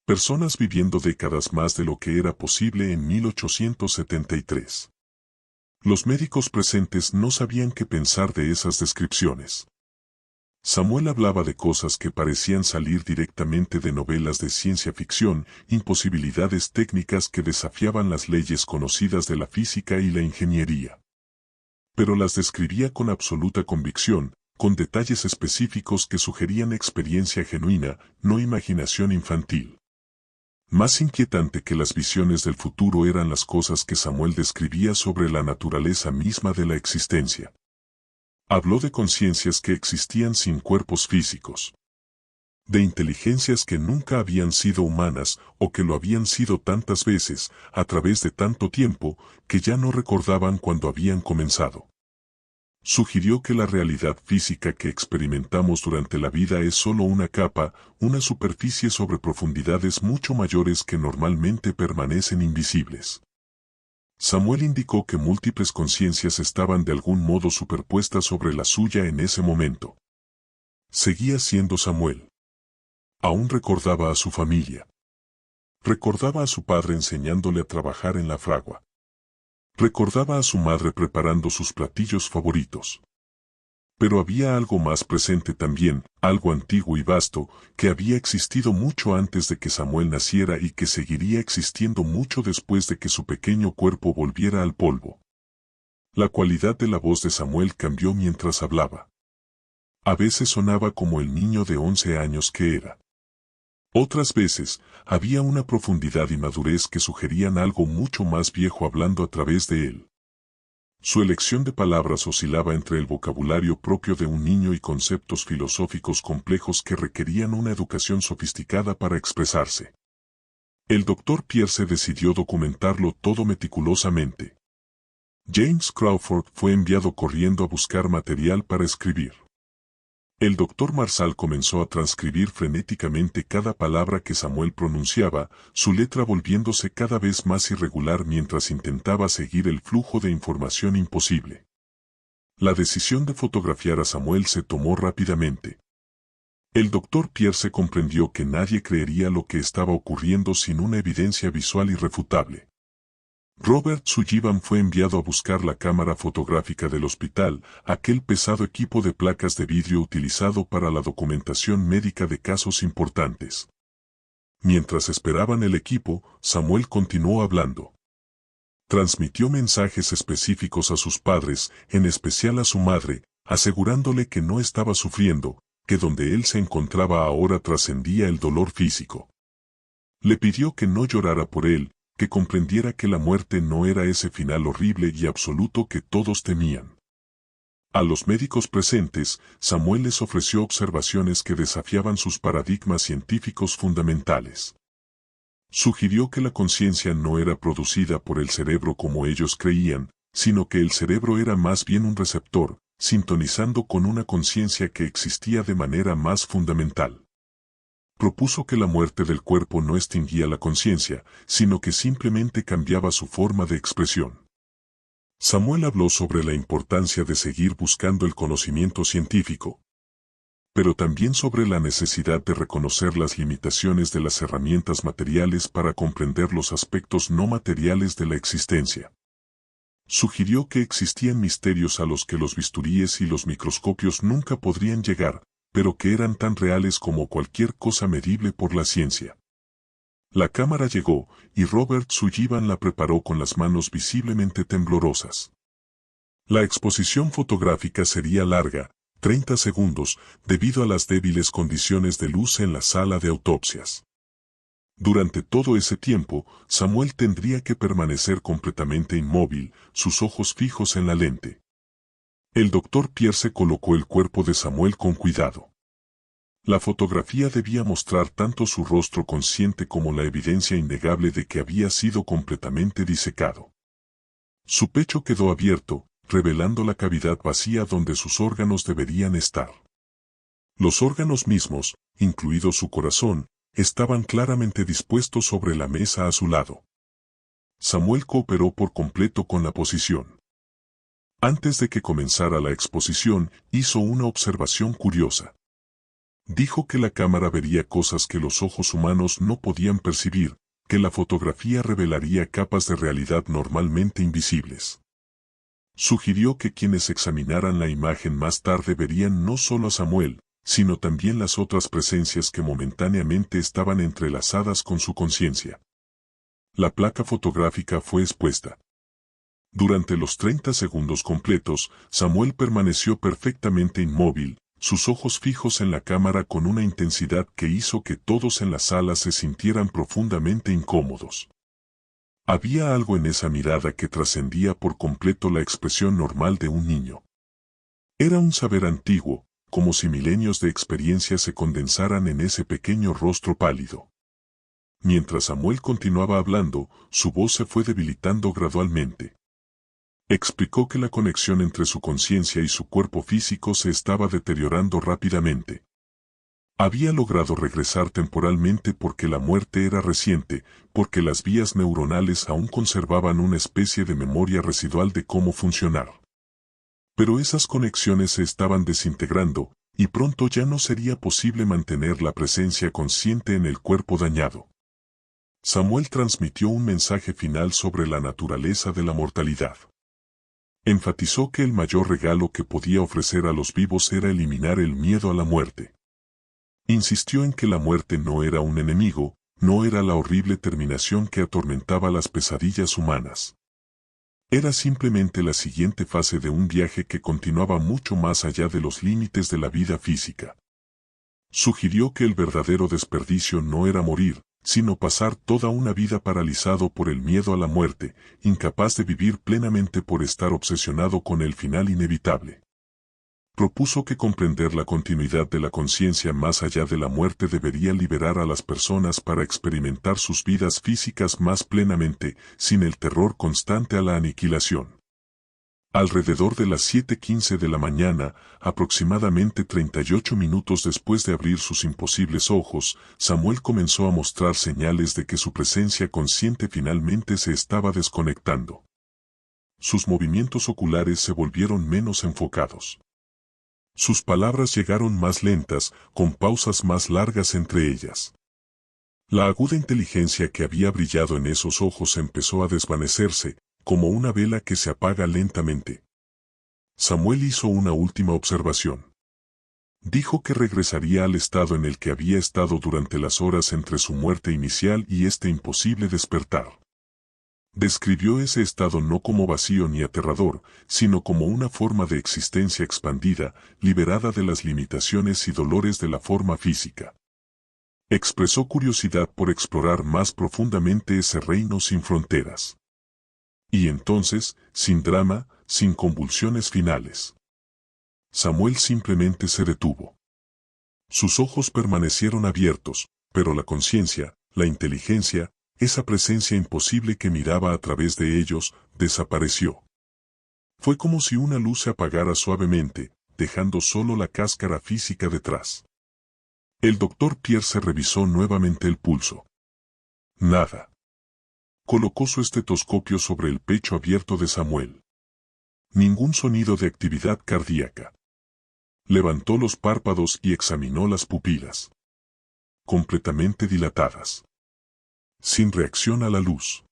Personas viviendo décadas más de lo que era posible en 1873. Los médicos presentes no sabían qué pensar de esas descripciones. Samuel hablaba de cosas que parecían salir directamente de novelas de ciencia ficción, imposibilidades técnicas que desafiaban las leyes conocidas de la física y la ingeniería. Pero las describía con absoluta convicción, con detalles específicos que sugerían experiencia genuina, no imaginación infantil. Más inquietante que las visiones del futuro eran las cosas que Samuel describía sobre la naturaleza misma de la existencia. Habló de conciencias que existían sin cuerpos físicos. De inteligencias que nunca habían sido humanas o que lo habían sido tantas veces, a través de tanto tiempo, que ya no recordaban cuándo habían comenzado. Sugirió que la realidad física que experimentamos durante la vida es solo una capa, una superficie sobre profundidades mucho mayores que normalmente permanecen invisibles. Samuel indicó que múltiples conciencias estaban de algún modo superpuestas sobre la suya en ese momento. Seguía siendo Samuel. Aún recordaba a su familia. Recordaba a su padre enseñándole a trabajar en la fragua. Recordaba a su madre preparando sus platillos favoritos. Pero había algo más presente también, algo antiguo y vasto, que había existido mucho antes de que Samuel naciera y que seguiría existiendo mucho después de que su pequeño cuerpo volviera al polvo. La cualidad de la voz de Samuel cambió mientras hablaba. A veces sonaba como el niño de 11 años que era. Otras veces, había una profundidad y madurez que sugerían algo mucho más viejo hablando a través de él. Su elección de palabras oscilaba entre el vocabulario propio de un niño y conceptos filosóficos complejos que requerían una educación sofisticada para expresarse. El Dr. Pierce decidió documentarlo todo meticulosamente. James Crawford fue enviado corriendo a buscar material para escribir. El Dr. Marshall comenzó a transcribir frenéticamente cada palabra que Samuel pronunciaba, su letra volviéndose cada vez más irregular mientras intentaba seguir el flujo de información imposible. La decisión de fotografiar a Samuel se tomó rápidamente. El Dr. Pierce comprendió que nadie creería lo que estaba ocurriendo sin una evidencia visual irrefutable. Robert Sullivan fue enviado a buscar la cámara fotográfica del hospital, aquel pesado equipo de placas de vidrio utilizado para la documentación médica de casos importantes. Mientras esperaban el equipo, Samuel continuó hablando. Transmitió mensajes específicos a sus padres, en especial a su madre, asegurándole que no estaba sufriendo, que donde él se encontraba ahora trascendía el dolor físico. Le pidió que no llorara por él, que comprendiera que la muerte no era ese final horrible y absoluto que todos temían. A los médicos presentes, Samuel les ofreció observaciones que desafiaban sus paradigmas científicos fundamentales. Sugirió que la conciencia no era producida por el cerebro como ellos creían, sino que el cerebro era más bien un receptor, sintonizando con una conciencia que existía de manera más fundamental. Propuso que la muerte del cuerpo no extinguía la conciencia, sino que simplemente cambiaba su forma de expresión. Samuel habló sobre la importancia de seguir buscando el conocimiento científico, pero también sobre la necesidad de reconocer las limitaciones de las herramientas materiales para comprender los aspectos no materiales de la existencia. Sugirió que existían misterios a los que los bisturíes y los microscopios nunca podrían llegar, pero que eran tan reales como cualquier cosa medible por la ciencia. La cámara llegó, y Robert Sullivan la preparó con las manos visiblemente temblorosas. La exposición fotográfica sería larga, 30 segundos, debido a las débiles condiciones de luz en la sala de autopsias. Durante todo ese tiempo, Samuel tendría que permanecer completamente inmóvil, sus ojos fijos en la lente. El doctor Pierce colocó el cuerpo de Samuel con cuidado. La fotografía debía mostrar tanto su rostro consciente como la evidencia innegable de que había sido completamente disecado. Su pecho quedó abierto, revelando la cavidad vacía donde sus órganos deberían estar. Los órganos mismos, incluido su corazón, estaban claramente dispuestos sobre la mesa a su lado. Samuel cooperó por completo con la posición. Antes de que comenzara la exposición, hizo una observación curiosa. Dijo que la cámara vería cosas que los ojos humanos no podían percibir, que la fotografía revelaría capas de realidad normalmente invisibles. Sugirió que quienes examinaran la imagen más tarde verían no solo a Samuel, sino también las otras presencias que momentáneamente estaban entrelazadas con su conciencia. La placa fotográfica fue expuesta. Durante los 30 segundos completos, Samuel permaneció perfectamente inmóvil, sus ojos fijos en la cámara con una intensidad que hizo que todos en la sala se sintieran profundamente incómodos. Había algo en esa mirada que trascendía por completo la expresión normal de un niño. Era un saber antiguo, como si milenios de experiencia se condensaran en ese pequeño rostro pálido. Mientras Samuel continuaba hablando, su voz se fue debilitando gradualmente. Explicó que la conexión entre su conciencia y su cuerpo físico se estaba deteriorando rápidamente. Había logrado regresar temporalmente porque la muerte era reciente, porque las vías neuronales aún conservaban una especie de memoria residual de cómo funcionar. Pero esas conexiones se estaban desintegrando, y pronto ya no sería posible mantener la presencia consciente en el cuerpo dañado. Samuel transmitió un mensaje final sobre la naturaleza de la mortalidad. Enfatizó que el mayor regalo que podía ofrecer a los vivos era eliminar el miedo a la muerte. Insistió en que la muerte no era un enemigo, no era la horrible terminación que atormentaba las pesadillas humanas. Era simplemente la siguiente fase de un viaje que continuaba mucho más allá de los límites de la vida física. Sugirió que el verdadero desperdicio no era morir, sino pasar toda una vida paralizado por el miedo a la muerte, incapaz de vivir plenamente por estar obsesionado con el final inevitable. Propuso que comprender la continuidad de la conciencia más allá de la muerte debería liberar a las personas para experimentar sus vidas físicas más plenamente, sin el terror constante a la aniquilación. Alrededor de las 7:15 de la mañana, aproximadamente 38 minutos después de abrir sus imposibles ojos, Samuel comenzó a mostrar señales de que su presencia consciente finalmente se estaba desconectando. Sus movimientos oculares se volvieron menos enfocados. Sus palabras llegaron más lentas, con pausas más largas entre ellas. La aguda inteligencia que había brillado en esos ojos empezó a desvanecerse, como una vela que se apaga lentamente. Samuel hizo una última observación. Dijo que regresaría al estado en el que había estado durante las horas entre su muerte inicial y este imposible despertar. Describió ese estado no como vacío ni aterrador, sino como una forma de existencia expandida, liberada de las limitaciones y dolores de la forma física. Expresó curiosidad por explorar más profundamente ese reino sin fronteras. Y entonces, sin drama, sin convulsiones finales. Samuel simplemente se detuvo. Sus ojos permanecieron abiertos, pero la conciencia, la inteligencia, esa presencia imposible que miraba a través de ellos, desapareció. Fue como si una luz se apagara suavemente, dejando solo la cáscara física detrás. El doctor Pierce revisó nuevamente el pulso. Nada. Colocó su estetoscopio sobre el pecho abierto de Samuel. Ningún sonido de actividad cardíaca. Levantó los párpados y examinó las pupilas. Completamente dilatadas. Sin reacción a la luz.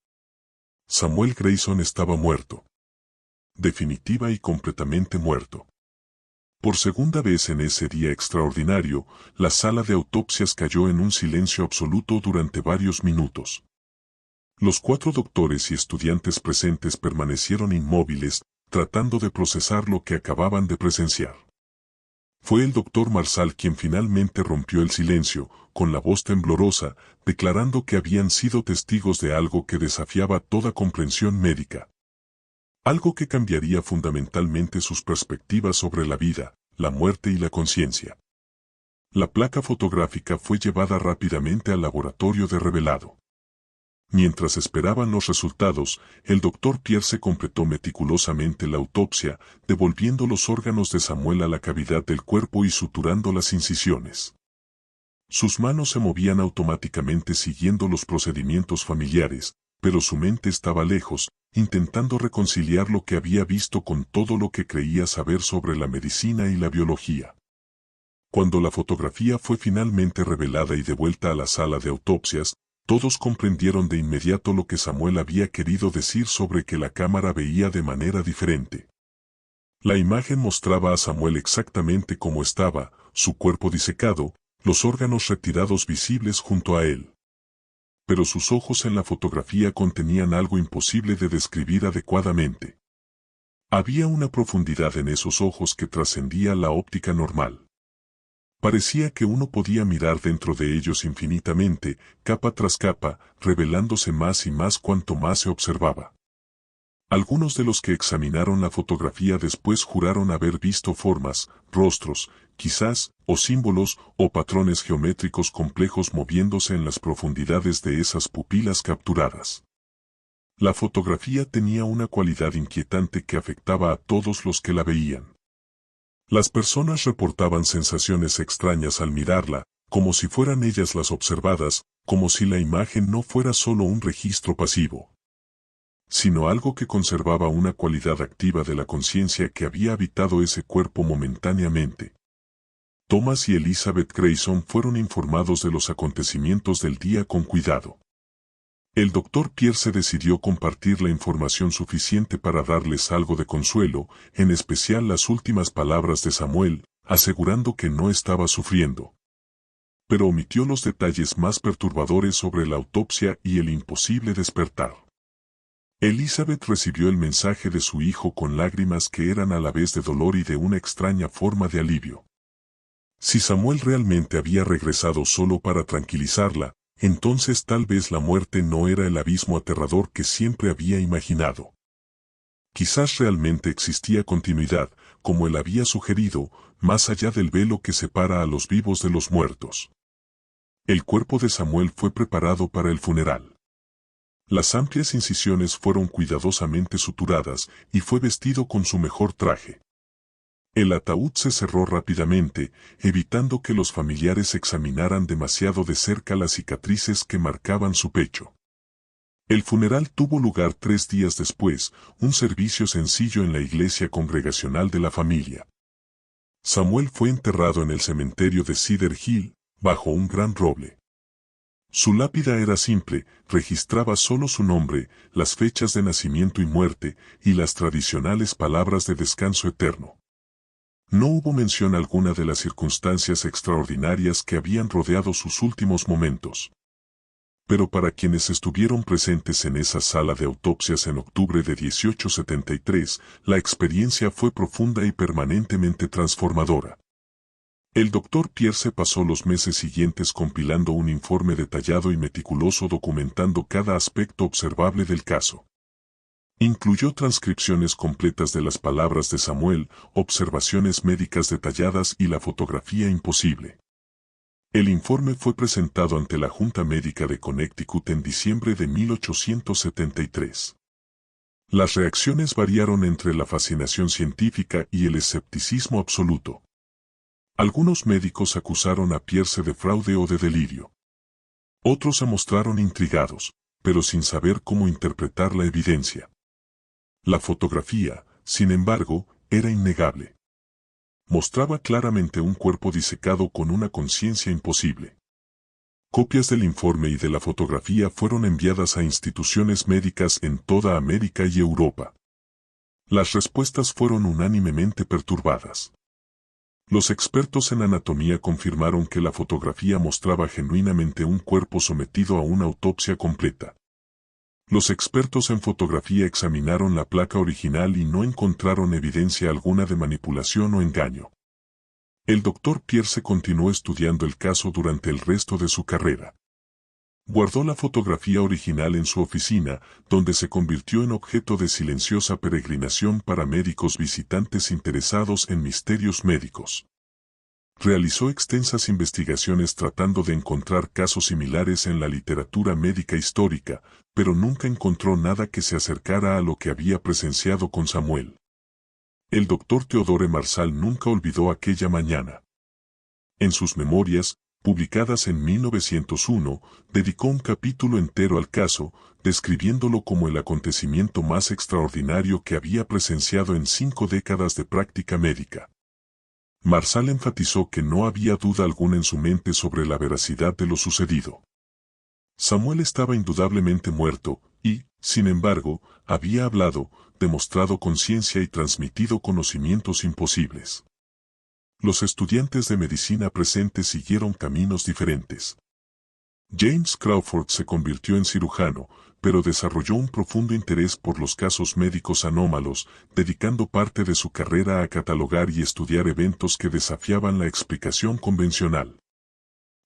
Samuel Grayson estaba muerto. Definitiva y completamente muerto. Por segunda vez en ese día extraordinario, la sala de autopsias cayó en un silencio absoluto durante varios minutos. Los 4 doctores y estudiantes presentes permanecieron inmóviles, tratando de procesar lo que acababan de presenciar. Fue el doctor Marshall quien finalmente rompió el silencio, con la voz temblorosa, declarando que habían sido testigos de algo que desafiaba toda comprensión médica. Algo que cambiaría fundamentalmente sus perspectivas sobre la vida, la muerte y la conciencia. La placa fotográfica fue llevada rápidamente al laboratorio de revelado. Mientras esperaban los resultados, el doctor Pierce completó meticulosamente la autopsia, devolviendo los órganos de Samuel a la cavidad del cuerpo y suturando las incisiones. Sus manos se movían automáticamente siguiendo los procedimientos familiares, pero su mente estaba lejos, intentando reconciliar lo que había visto con todo lo que creía saber sobre la medicina y la biología. Cuando la fotografía fue finalmente revelada y devuelta a la sala de autopsias, todos comprendieron de inmediato lo que Samuel había querido decir sobre que la cámara veía de manera diferente. La imagen mostraba a Samuel exactamente como estaba, su cuerpo disecado, los órganos retirados visibles junto a él. Pero sus ojos en la fotografía contenían algo imposible de describir adecuadamente. Había una profundidad en esos ojos que trascendía la óptica normal. Parecía que uno podía mirar dentro de ellos infinitamente, capa tras capa, revelándose más y más cuanto más se observaba. Algunos de los que examinaron la fotografía después juraron haber visto formas, rostros, quizás, o símbolos, o patrones geométricos complejos moviéndose en las profundidades de esas pupilas capturadas. La fotografía tenía una cualidad inquietante que afectaba a todos los que la veían. Las personas reportaban sensaciones extrañas al mirarla, como si fueran ellas las observadas, como si la imagen no fuera solo un registro pasivo, sino algo que conservaba una cualidad activa de la conciencia que había habitado ese cuerpo momentáneamente. Thomas y Elizabeth Grayson fueron informados de los acontecimientos del día con cuidado. El doctor Pierce decidió compartir la información suficiente para darles algo de consuelo, en especial las últimas palabras de Samuel, asegurando que no estaba sufriendo. Pero omitió los detalles más perturbadores sobre la autopsia y el imposible despertar. Elizabeth recibió el mensaje de su hijo con lágrimas que eran a la vez de dolor y de una extraña forma de alivio. Si Samuel realmente había regresado solo para tranquilizarla, entonces tal vez la muerte no era el abismo aterrador que siempre había imaginado. Quizás realmente existía continuidad, como él había sugerido, más allá del velo que separa a los vivos de los muertos. El cuerpo de Samuel fue preparado para el funeral. Las amplias incisiones fueron cuidadosamente suturadas y fue vestido con su mejor traje. El ataúd se cerró rápidamente, evitando que los familiares examinaran demasiado de cerca las cicatrices que marcaban su pecho. El funeral tuvo lugar 3 días después, un servicio sencillo en la iglesia congregacional de la familia. Samuel fue enterrado en el cementerio de Cedar Hill, bajo un gran roble. Su lápida era simple, registraba solo su nombre, las fechas de nacimiento y muerte, y las tradicionales palabras de descanso eterno. No hubo mención alguna de las circunstancias extraordinarias que habían rodeado sus últimos momentos. Pero para quienes estuvieron presentes en esa sala de autopsias en octubre de 1873, la experiencia fue profunda y permanentemente transformadora. El doctor Pierce pasó los meses siguientes compilando un informe detallado y meticuloso documentando cada aspecto observable del caso. Incluyó transcripciones completas de las palabras de Samuel, observaciones médicas detalladas y la fotografía imposible. El informe fue presentado ante la Junta Médica de Connecticut en diciembre de 1873. Las reacciones variaron entre la fascinación científica y el escepticismo absoluto. Algunos médicos acusaron a Pierce de fraude o de delirio. Otros se mostraron intrigados, pero sin saber cómo interpretar la evidencia. La fotografía, sin embargo, era innegable. Mostraba claramente un cuerpo disecado con una conciencia imposible. Copias del informe y de la fotografía fueron enviadas a instituciones médicas en toda América y Europa. Las respuestas fueron unánimemente perturbadas. Los expertos en anatomía confirmaron que la fotografía mostraba genuinamente un cuerpo sometido a una autopsia completa. Los expertos en fotografía examinaron la placa original y no encontraron evidencia alguna de manipulación o engaño. El doctor Pierce continuó estudiando el caso durante el resto de su carrera. Guardó la fotografía original en su oficina, donde se convirtió en objeto de silenciosa peregrinación para médicos visitantes interesados en misterios médicos. Realizó extensas investigaciones tratando de encontrar casos similares en la literatura médica histórica, pero nunca encontró nada que se acercara a lo que había presenciado con Samuel. El doctor Theodore Marshall nunca olvidó aquella mañana. En sus memorias, publicadas en 1901, dedicó un capítulo entero al caso, describiéndolo como el acontecimiento más extraordinario que había presenciado en 5 décadas de práctica médica. Marshall enfatizó que no había duda alguna en su mente sobre la veracidad de lo sucedido. Samuel estaba indudablemente muerto, y, sin embargo, había hablado, demostrado conciencia y transmitido conocimientos imposibles. Los estudiantes de medicina presentes siguieron caminos diferentes. James Crawford se convirtió en cirujano, pero desarrolló un profundo interés por los casos médicos anómalos, dedicando parte de su carrera a catalogar y estudiar eventos que desafiaban la explicación convencional.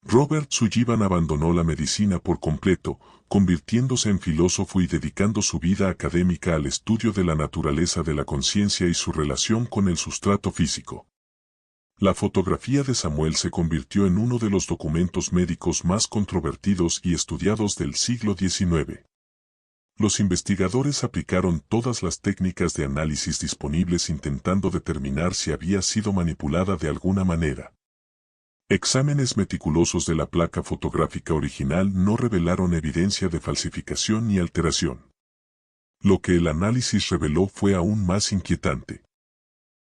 Robert Sullivan abandonó la medicina por completo, convirtiéndose en filósofo y dedicando su vida académica al estudio de la naturaleza de la conciencia y su relación con el sustrato físico. La fotografía de Samuel se convirtió en uno de los documentos médicos más controvertidos y estudiados del siglo XIX. Los investigadores aplicaron todas las técnicas de análisis disponibles intentando determinar si había sido manipulada de alguna manera. Exámenes meticulosos de la placa fotográfica original no revelaron evidencia de falsificación ni alteración. Lo que el análisis reveló fue aún más inquietante.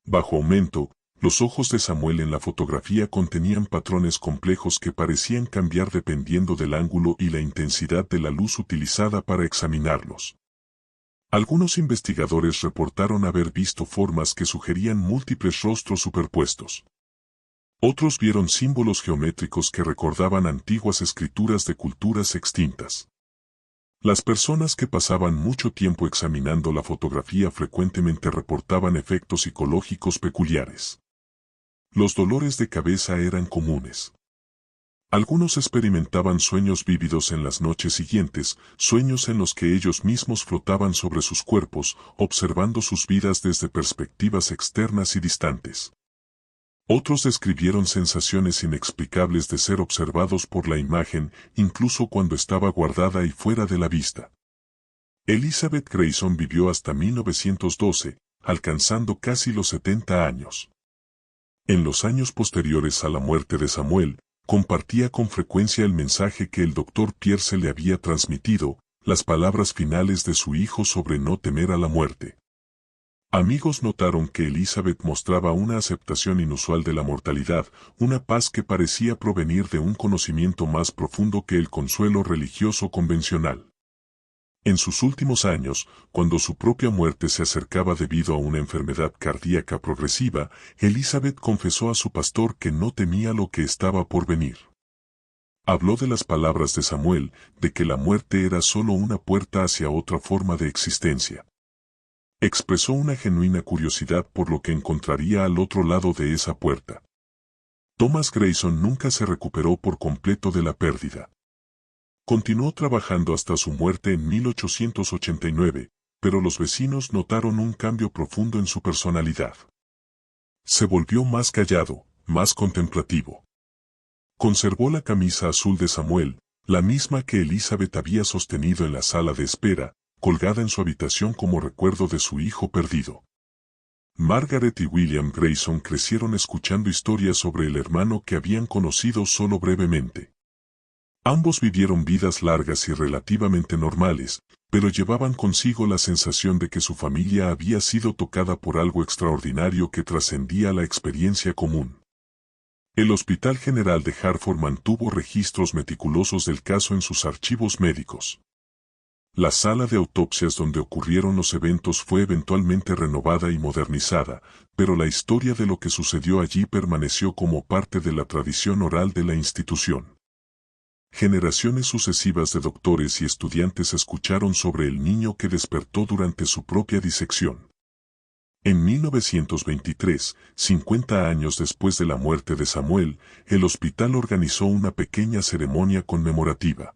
Bajo aumento, los ojos de Samuel en la fotografía contenían patrones complejos que parecían cambiar dependiendo del ángulo y la intensidad de la luz utilizada para examinarlos. Algunos investigadores reportaron haber visto formas que sugerían múltiples rostros superpuestos. Otros vieron símbolos geométricos que recordaban antiguas escrituras de culturas extintas. Las personas que pasaban mucho tiempo examinando la fotografía frecuentemente reportaban efectos psicológicos peculiares. Los dolores de cabeza eran comunes. Algunos experimentaban sueños vívidos en las noches siguientes, sueños en los que ellos mismos flotaban sobre sus cuerpos, observando sus vidas desde perspectivas externas y distantes. Otros describieron sensaciones inexplicables de ser observados por la imagen, incluso cuando estaba guardada y fuera de la vista. Elizabeth Grayson vivió hasta 1912, alcanzando casi los 70 años. En los años posteriores a la muerte de Samuel, compartía con frecuencia el mensaje que el doctor Pierce le había transmitido, las palabras finales de su hijo sobre no temer a la muerte. Amigos notaron que Elizabeth mostraba una aceptación inusual de la mortalidad, una paz que parecía provenir de un conocimiento más profundo que el consuelo religioso convencional. En sus últimos años, cuando su propia muerte se acercaba debido a una enfermedad cardíaca progresiva, Elizabeth confesó a su pastor que no temía lo que estaba por venir. Habló de las palabras de Samuel, de que la muerte era solo una puerta hacia otra forma de existencia. Expresó una genuina curiosidad por lo que encontraría al otro lado de esa puerta. Thomas Grayson nunca se recuperó por completo de la pérdida. Continuó trabajando hasta su muerte en 1889, pero los vecinos notaron un cambio profundo en su personalidad. Se volvió más callado, más contemplativo. Conservó la camisa azul de Samuel, la misma que Elizabeth había sostenido en la sala de espera, colgada en su habitación como recuerdo de su hijo perdido. Margaret y William Grayson crecieron escuchando historias sobre el hermano que habían conocido solo brevemente. Ambos vivieron vidas largas y relativamente normales, pero llevaban consigo la sensación de que su familia había sido tocada por algo extraordinario que trascendía la experiencia común. El Hospital General de Hartford mantuvo registros meticulosos del caso en sus archivos médicos. La sala de autopsias donde ocurrieron los eventos fue eventualmente renovada y modernizada, pero la historia de lo que sucedió allí permaneció como parte de la tradición oral de la institución. Generaciones sucesivas de doctores y estudiantes escucharon sobre el niño que despertó durante su propia disección. En 1923, 50 años después de la muerte de Samuel, el hospital organizó una pequeña ceremonia conmemorativa.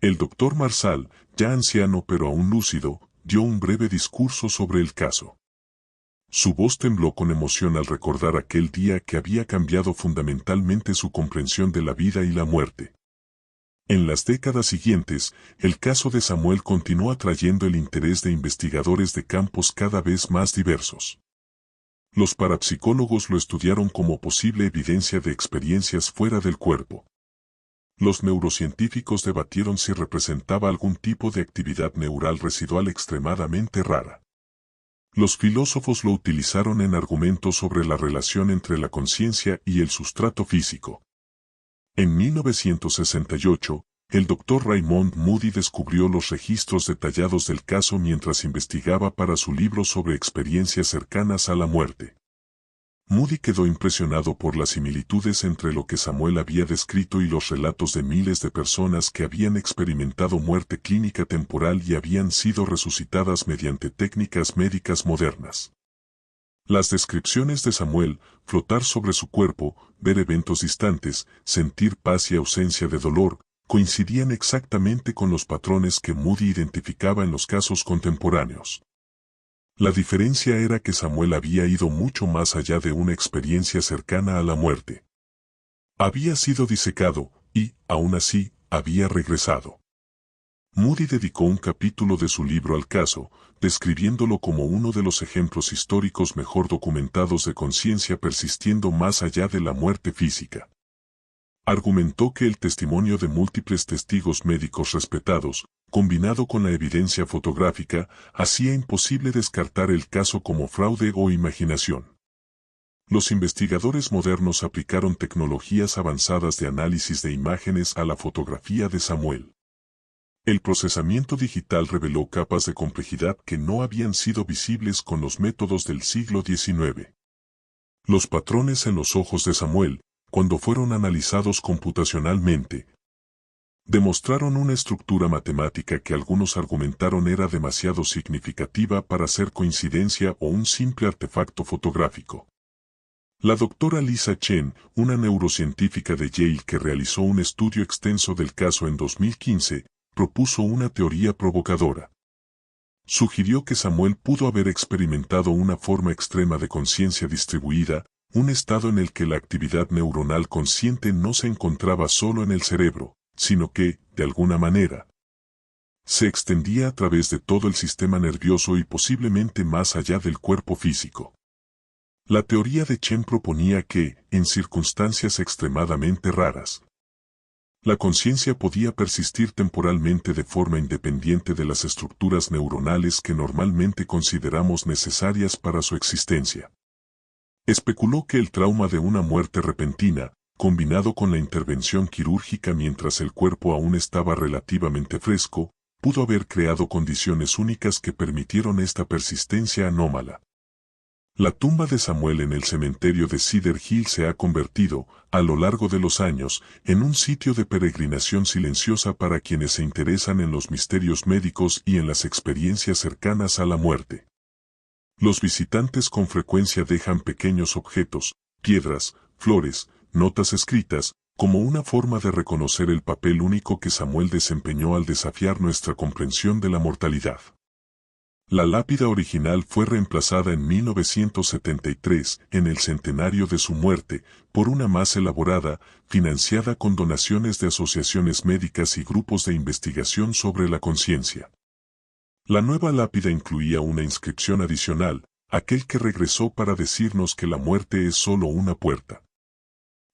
El doctor Marshall, ya anciano pero aún lúcido, dio un breve discurso sobre el caso. Su voz tembló con emoción al recordar aquel día que había cambiado fundamentalmente su comprensión de la vida y la muerte. En las décadas siguientes, el caso de Samuel continuó atrayendo el interés de investigadores de campos cada vez más diversos. Los parapsicólogos lo estudiaron como posible evidencia de experiencias fuera del cuerpo. Los neurocientíficos debatieron si representaba algún tipo de actividad neural residual extremadamente rara. Los filósofos lo utilizaron en argumentos sobre la relación entre la conciencia y el sustrato físico. En 1968, el Dr. Raymond Moody descubrió los registros detallados del caso mientras investigaba para su libro sobre experiencias cercanas a la muerte. Moody quedó impresionado por las similitudes entre lo que Samuel había descrito y los relatos de miles de personas que habían experimentado muerte clínica temporal y habían sido resucitadas mediante técnicas médicas modernas. Las descripciones de Samuel, flotar sobre su cuerpo, ver eventos distantes, sentir paz y ausencia de dolor, coincidían exactamente con los patrones que Moody identificaba en los casos contemporáneos. La diferencia era que Samuel había ido mucho más allá de una experiencia cercana a la muerte. Había sido disecado, y, aún así, había regresado. Moody dedicó un capítulo de su libro al caso, describiéndolo como uno de los ejemplos históricos mejor documentados de conciencia persistiendo más allá de la muerte física. Argumentó que el testimonio de múltiples testigos médicos respetados, combinado con la evidencia fotográfica, hacía imposible descartar el caso como fraude o imaginación. Los investigadores modernos aplicaron tecnologías avanzadas de análisis de imágenes a la fotografía de Samuel. El procesamiento digital reveló capas de complejidad que no habían sido visibles con los métodos del siglo XIX. Los patrones en los ojos de Samuel, cuando fueron analizados computacionalmente, demostraron una estructura matemática que algunos argumentaron era demasiado significativa para ser coincidencia o un simple artefacto fotográfico. La doctora Lisa Chen, una neurocientífica de Yale que realizó un estudio extenso del caso en 2015, propuso una teoría provocadora. Sugirió que Samuel pudo haber experimentado una forma extrema de conciencia distribuida, un estado en el que la actividad neuronal consciente no se encontraba solo en el cerebro, sino que, de alguna manera, se extendía a través de todo el sistema nervioso y posiblemente más allá del cuerpo físico. La teoría de Chen proponía que, en circunstancias extremadamente raras, la conciencia podía persistir temporalmente de forma independiente de las estructuras neuronales que normalmente consideramos necesarias para su existencia. Especuló que el trauma de una muerte repentina, combinado con la intervención quirúrgica mientras el cuerpo aún estaba relativamente fresco, pudo haber creado condiciones únicas que permitieron esta persistencia anómala. La tumba de Samuel en el cementerio de Cedar Hill se ha convertido, a lo largo de los años, en un sitio de peregrinación silenciosa para quienes se interesan en los misterios médicos y en las experiencias cercanas a la muerte. Los visitantes con frecuencia dejan pequeños objetos, piedras, flores, notas escritas, como una forma de reconocer el papel único que Samuel desempeñó al desafiar nuestra comprensión de la mortalidad. La lápida original fue reemplazada en 1973, en el centenario de su muerte, por una más elaborada, financiada con donaciones de asociaciones médicas y grupos de investigación sobre la conciencia. La nueva lápida incluía una inscripción adicional, aquel que regresó para decirnos que la muerte es solo una puerta.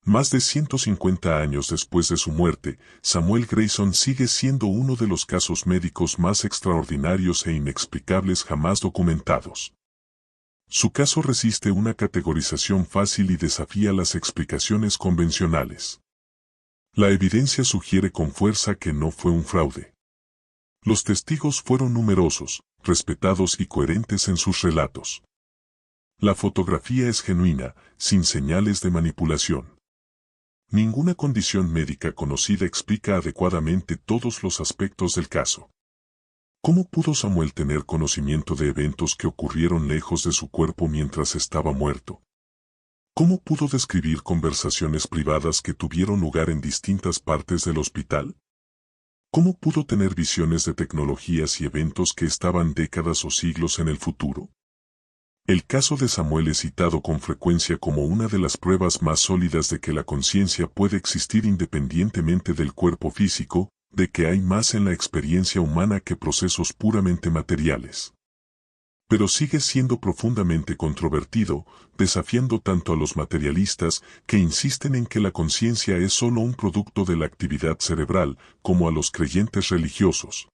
Más de 150 años después de su muerte, Samuel Grayson sigue siendo uno de los casos médicos más extraordinarios e inexplicables jamás documentados. Su caso resiste una categorización fácil y desafía las explicaciones convencionales. La evidencia sugiere con fuerza que no fue un fraude. Los testigos fueron numerosos, respetados y coherentes en sus relatos. La fotografía es genuina, sin señales de manipulación. Ninguna condición médica conocida explica adecuadamente todos los aspectos del caso. ¿Cómo pudo Samuel tener conocimiento de eventos que ocurrieron lejos de su cuerpo mientras estaba muerto? ¿Cómo pudo describir conversaciones privadas que tuvieron lugar en distintas partes del hospital? ¿Cómo pudo tener visiones de tecnologías y eventos que estaban décadas o siglos en el futuro? El caso de Samuel es citado con frecuencia como una de las pruebas más sólidas de que la conciencia puede existir independientemente del cuerpo físico, de que hay más en la experiencia humana que procesos puramente materiales. Pero sigue siendo profundamente controvertido, desafiando tanto a los materialistas, que insisten en que la conciencia es solo un producto de la actividad cerebral, como a los creyentes religiosos,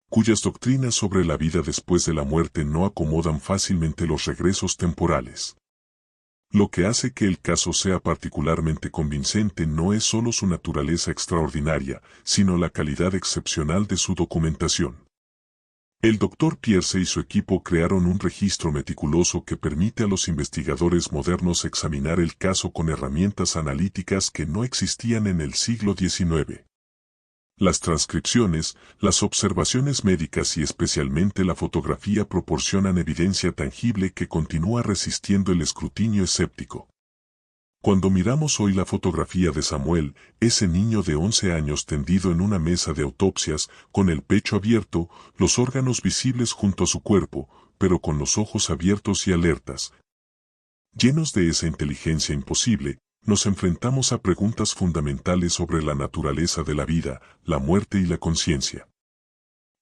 cuyas doctrinas sobre la vida después de la muerte no acomodan fácilmente los regresos temporales. Lo que hace que el caso sea particularmente convincente no es solo su naturaleza extraordinaria, sino la calidad excepcional de su documentación. El Dr. Pierce y su equipo crearon un registro meticuloso que permite a los investigadores modernos examinar el caso con herramientas analíticas que no existían en el siglo XIX. Las transcripciones, las observaciones médicas y especialmente la fotografía proporcionan evidencia tangible que continúa resistiendo el escrutinio escéptico. Cuando miramos hoy la fotografía de Samuel, ese niño de 11 años tendido en una mesa de autopsias, con el pecho abierto, los órganos visibles junto a su cuerpo, pero con los ojos abiertos y alertas, llenos de esa inteligencia imposible, nos enfrentamos a preguntas fundamentales sobre la naturaleza de la vida, la muerte y la conciencia.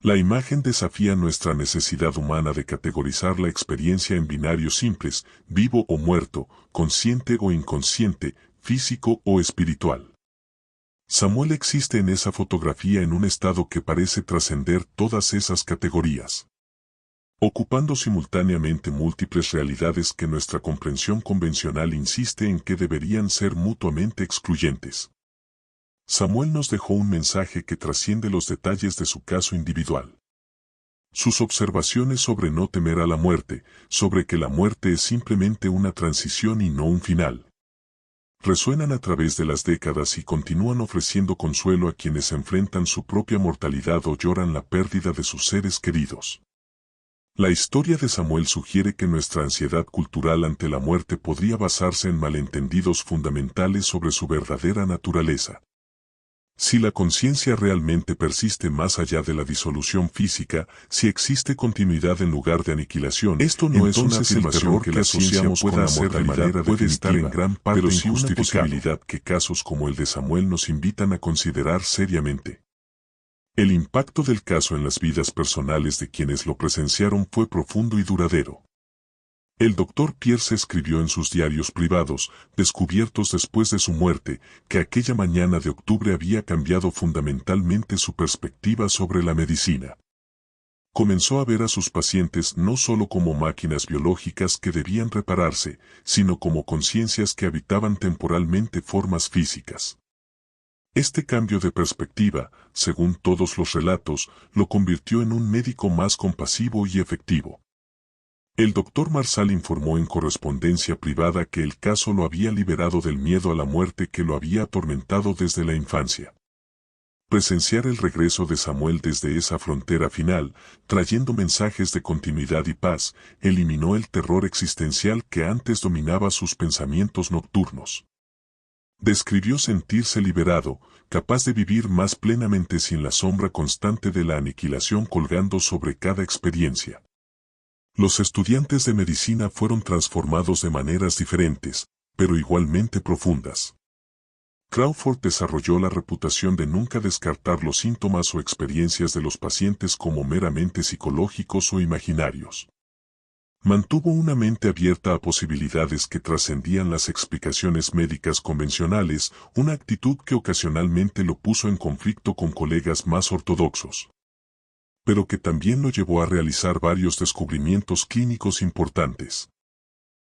La imagen desafía nuestra necesidad humana de categorizar la experiencia en binarios simples, vivo o muerto, consciente o inconsciente, físico o espiritual. Samuel existe en esa fotografía en un estado que parece trascender todas esas categorías, ocupando simultáneamente múltiples realidades que nuestra comprensión convencional insiste en que deberían ser mutuamente excluyentes. Samuel nos dejó un mensaje que trasciende los detalles de su caso individual. Sus observaciones sobre no temer a la muerte, sobre que la muerte es simplemente una transición y no un final, resuenan a través de las décadas y continúan ofreciendo consuelo a quienes enfrentan su propia mortalidad o lloran la pérdida de sus seres queridos. La historia de Samuel sugiere que nuestra ansiedad cultural ante la muerte podría basarse en malentendidos fundamentales sobre su verdadera naturaleza. Si la conciencia realmente persiste más allá de la disolución física, si existe continuidad en lugar de aniquilación, esto no es una afirmación que la ciencia pueda hacer de manera puede estar en gran parte pero sí una posibilidad que casos como el de Samuel nos invitan a considerar seriamente. El impacto del caso en las vidas personales de quienes lo presenciaron fue profundo y duradero. El Dr. Pierce escribió en sus diarios privados, descubiertos después de su muerte, que aquella mañana de octubre había cambiado fundamentalmente su perspectiva sobre la medicina. Comenzó a ver a sus pacientes no solo como máquinas biológicas que debían repararse, sino como conciencias que habitaban temporalmente formas físicas. Este cambio de perspectiva, según todos los relatos, lo convirtió en un médico más compasivo y efectivo. El Dr. Marsal informó en correspondencia privada que el caso lo había liberado del miedo a la muerte que lo había atormentado desde la infancia. Presenciar el regreso de Samuel desde esa frontera final, trayendo mensajes de continuidad y paz, eliminó el terror existencial que antes dominaba sus pensamientos nocturnos. Describió sentirse liberado, capaz de vivir más plenamente sin la sombra constante de la aniquilación colgando sobre cada experiencia. Los estudiantes de medicina fueron transformados de maneras diferentes, pero igualmente profundas. Crawford desarrolló la reputación de nunca descartar los síntomas o experiencias de los pacientes como meramente psicológicos o imaginarios. Mantuvo una mente abierta a posibilidades que trascendían las explicaciones médicas convencionales, una actitud que ocasionalmente lo puso en conflicto con colegas más ortodoxos, pero que también lo llevó a realizar varios descubrimientos clínicos importantes.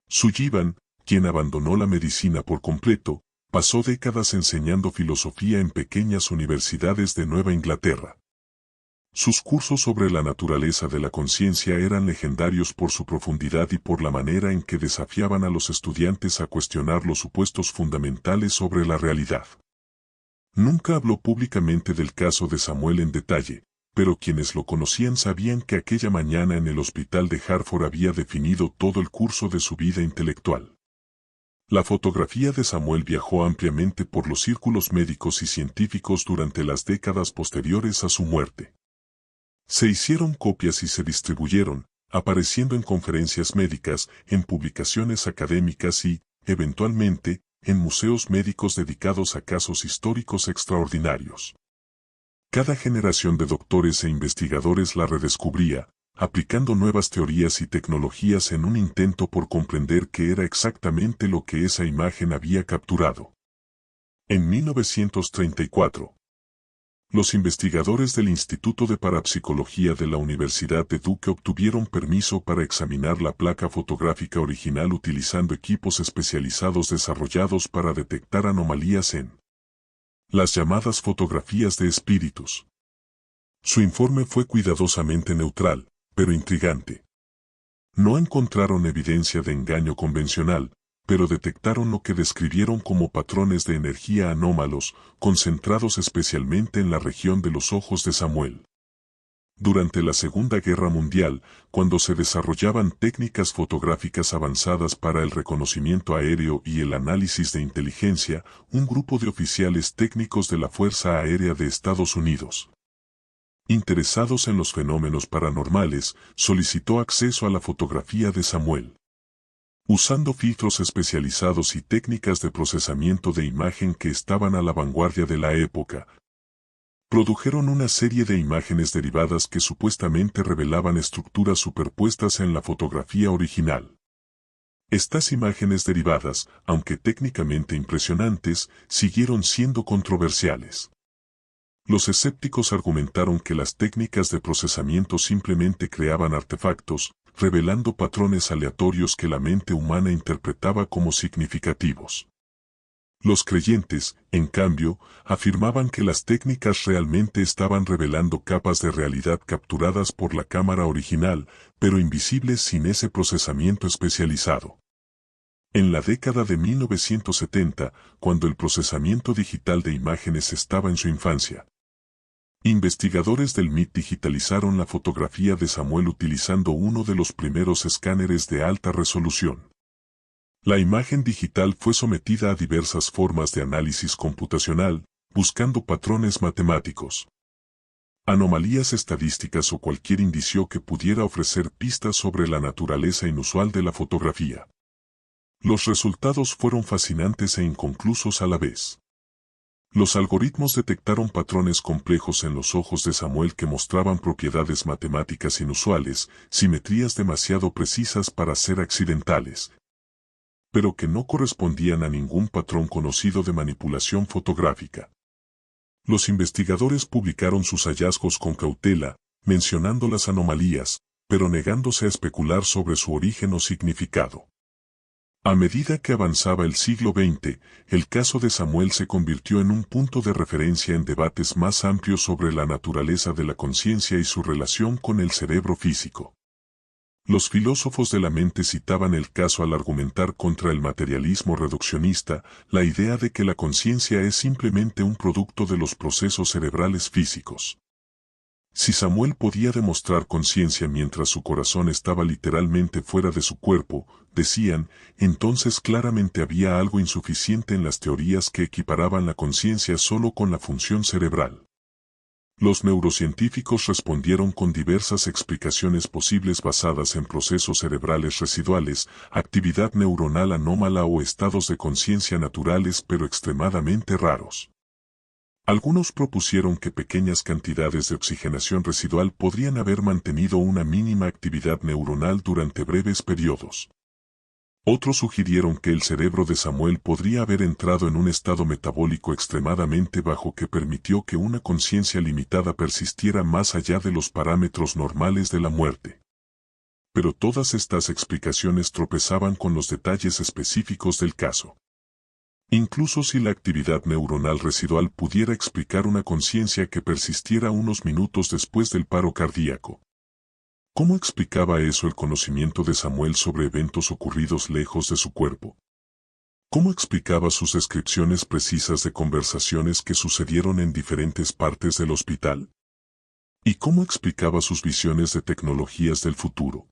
Sullivan, quien abandonó la medicina por completo, pasó décadas enseñando filosofía en pequeñas universidades de Nueva Inglaterra. Sus cursos sobre la naturaleza de la conciencia eran legendarios por su profundidad y por la manera en que desafiaban a los estudiantes a cuestionar los supuestos fundamentales sobre la realidad. Nunca habló públicamente del caso de Samuel en detalle, pero quienes lo conocían sabían que aquella mañana en el hospital de Hartford había definido todo el curso de su vida intelectual. La fotografía de Samuel viajó ampliamente por los círculos médicos y científicos durante las décadas posteriores a su muerte. Se hicieron copias y se distribuyeron, apareciendo en conferencias médicas, en publicaciones académicas y, eventualmente, en museos médicos dedicados a casos históricos extraordinarios. Cada generación de doctores e investigadores la redescubría, aplicando nuevas teorías y tecnologías en un intento por comprender qué era exactamente lo que esa imagen había capturado. En 1934, los investigadores del Instituto de Parapsicología de la Universidad de Duke obtuvieron permiso para examinar la placa fotográfica original utilizando equipos especializados desarrollados para detectar anomalías en las llamadas fotografías de espíritus. Su informe fue cuidadosamente neutral, pero intrigante. No encontraron evidencia de engaño convencional, pero detectaron lo que describieron como patrones de energía anómalos, concentrados especialmente en la región de los ojos de Samuel. Durante la Segunda Guerra Mundial, cuando se desarrollaban técnicas fotográficas avanzadas para el reconocimiento aéreo y el análisis de inteligencia, un grupo de oficiales técnicos de la Fuerza Aérea de Estados Unidos, interesados en los fenómenos paranormales, solicitó acceso a la fotografía de Samuel. Usando filtros especializados y técnicas de procesamiento de imagen que estaban a la vanguardia de la época, produjeron una serie de imágenes derivadas que supuestamente revelaban estructuras superpuestas en la fotografía original. Estas imágenes derivadas, aunque técnicamente impresionantes, siguieron siendo controversiales. Los escépticos argumentaron que las técnicas de procesamiento simplemente creaban artefactos, revelando patrones aleatorios que la mente humana interpretaba como significativos. Los creyentes, en cambio, afirmaban que las técnicas realmente estaban revelando capas de realidad capturadas por la cámara original, pero invisibles sin ese procesamiento especializado. En la década de 1970, cuando el procesamiento digital de imágenes estaba en su infancia, investigadores del MIT digitalizaron la fotografía de Samuel utilizando uno de los primeros escáneres de alta resolución. La imagen digital fue sometida a diversas formas de análisis computacional, buscando patrones matemáticos, anomalías estadísticas o cualquier indicio que pudiera ofrecer pistas sobre la naturaleza inusual de la fotografía. Los resultados fueron fascinantes e inconclusos a la vez. Los algoritmos detectaron patrones complejos en los ojos de Samuel que mostraban propiedades matemáticas inusuales, simetrías demasiado precisas para ser accidentales, pero que no correspondían a ningún patrón conocido de manipulación fotográfica. Los investigadores publicaron sus hallazgos con cautela, mencionando las anomalías, pero negándose a especular sobre su origen o significado. A medida que avanzaba el siglo XX, el caso de Samuel se convirtió en un punto de referencia en debates más amplios sobre la naturaleza de la conciencia y su relación con el cerebro físico. Los filósofos de la mente citaban el caso al argumentar contra el materialismo reduccionista, la idea de que la conciencia es simplemente un producto de los procesos cerebrales físicos. Si Samuel podía demostrar conciencia mientras su corazón estaba literalmente fuera de su cuerpo, decían, entonces claramente había algo insuficiente en las teorías que equiparaban la conciencia solo con la función cerebral. Los neurocientíficos respondieron con diversas explicaciones posibles basadas en procesos cerebrales residuales, actividad neuronal anómala o estados de conciencia naturales pero extremadamente raros. Algunos propusieron que pequeñas cantidades de oxigenación residual podrían haber mantenido una mínima actividad neuronal durante breves periodos. Otros sugirieron que el cerebro de Samuel podría haber entrado en un estado metabólico extremadamente bajo que permitió que una conciencia limitada persistiera más allá de los parámetros normales de la muerte. Pero todas estas explicaciones tropezaban con los detalles específicos del caso. Incluso si la actividad neuronal residual pudiera explicar una conciencia que persistiera unos minutos después del paro cardíaco. ¿Cómo explicaba eso el conocimiento de Samuel sobre eventos ocurridos lejos de su cuerpo? ¿Cómo explicaba sus descripciones precisas de conversaciones que sucedieron en diferentes partes del hospital? ¿Y cómo explicaba sus visiones de tecnologías del futuro?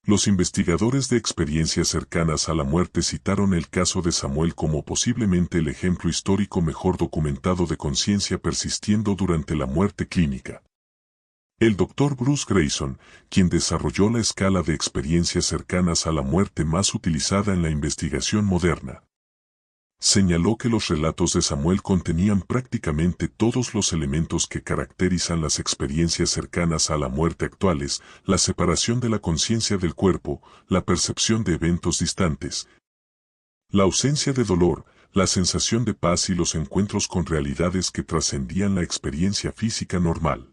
Los investigadores de experiencias cercanas a la muerte citaron el caso de Samuel como posiblemente el ejemplo histórico mejor documentado de conciencia persistiendo durante la muerte clínica. El Dr. Bruce Greyson, quien desarrolló la escala de experiencias cercanas a la muerte más utilizada en la investigación moderna, señaló que los relatos de Samuel contenían prácticamente todos los elementos que caracterizan las experiencias cercanas a la muerte actuales: la separación de la conciencia del cuerpo, la percepción de eventos distantes, la ausencia de dolor, la sensación de paz y los encuentros con realidades que trascendían la experiencia física normal.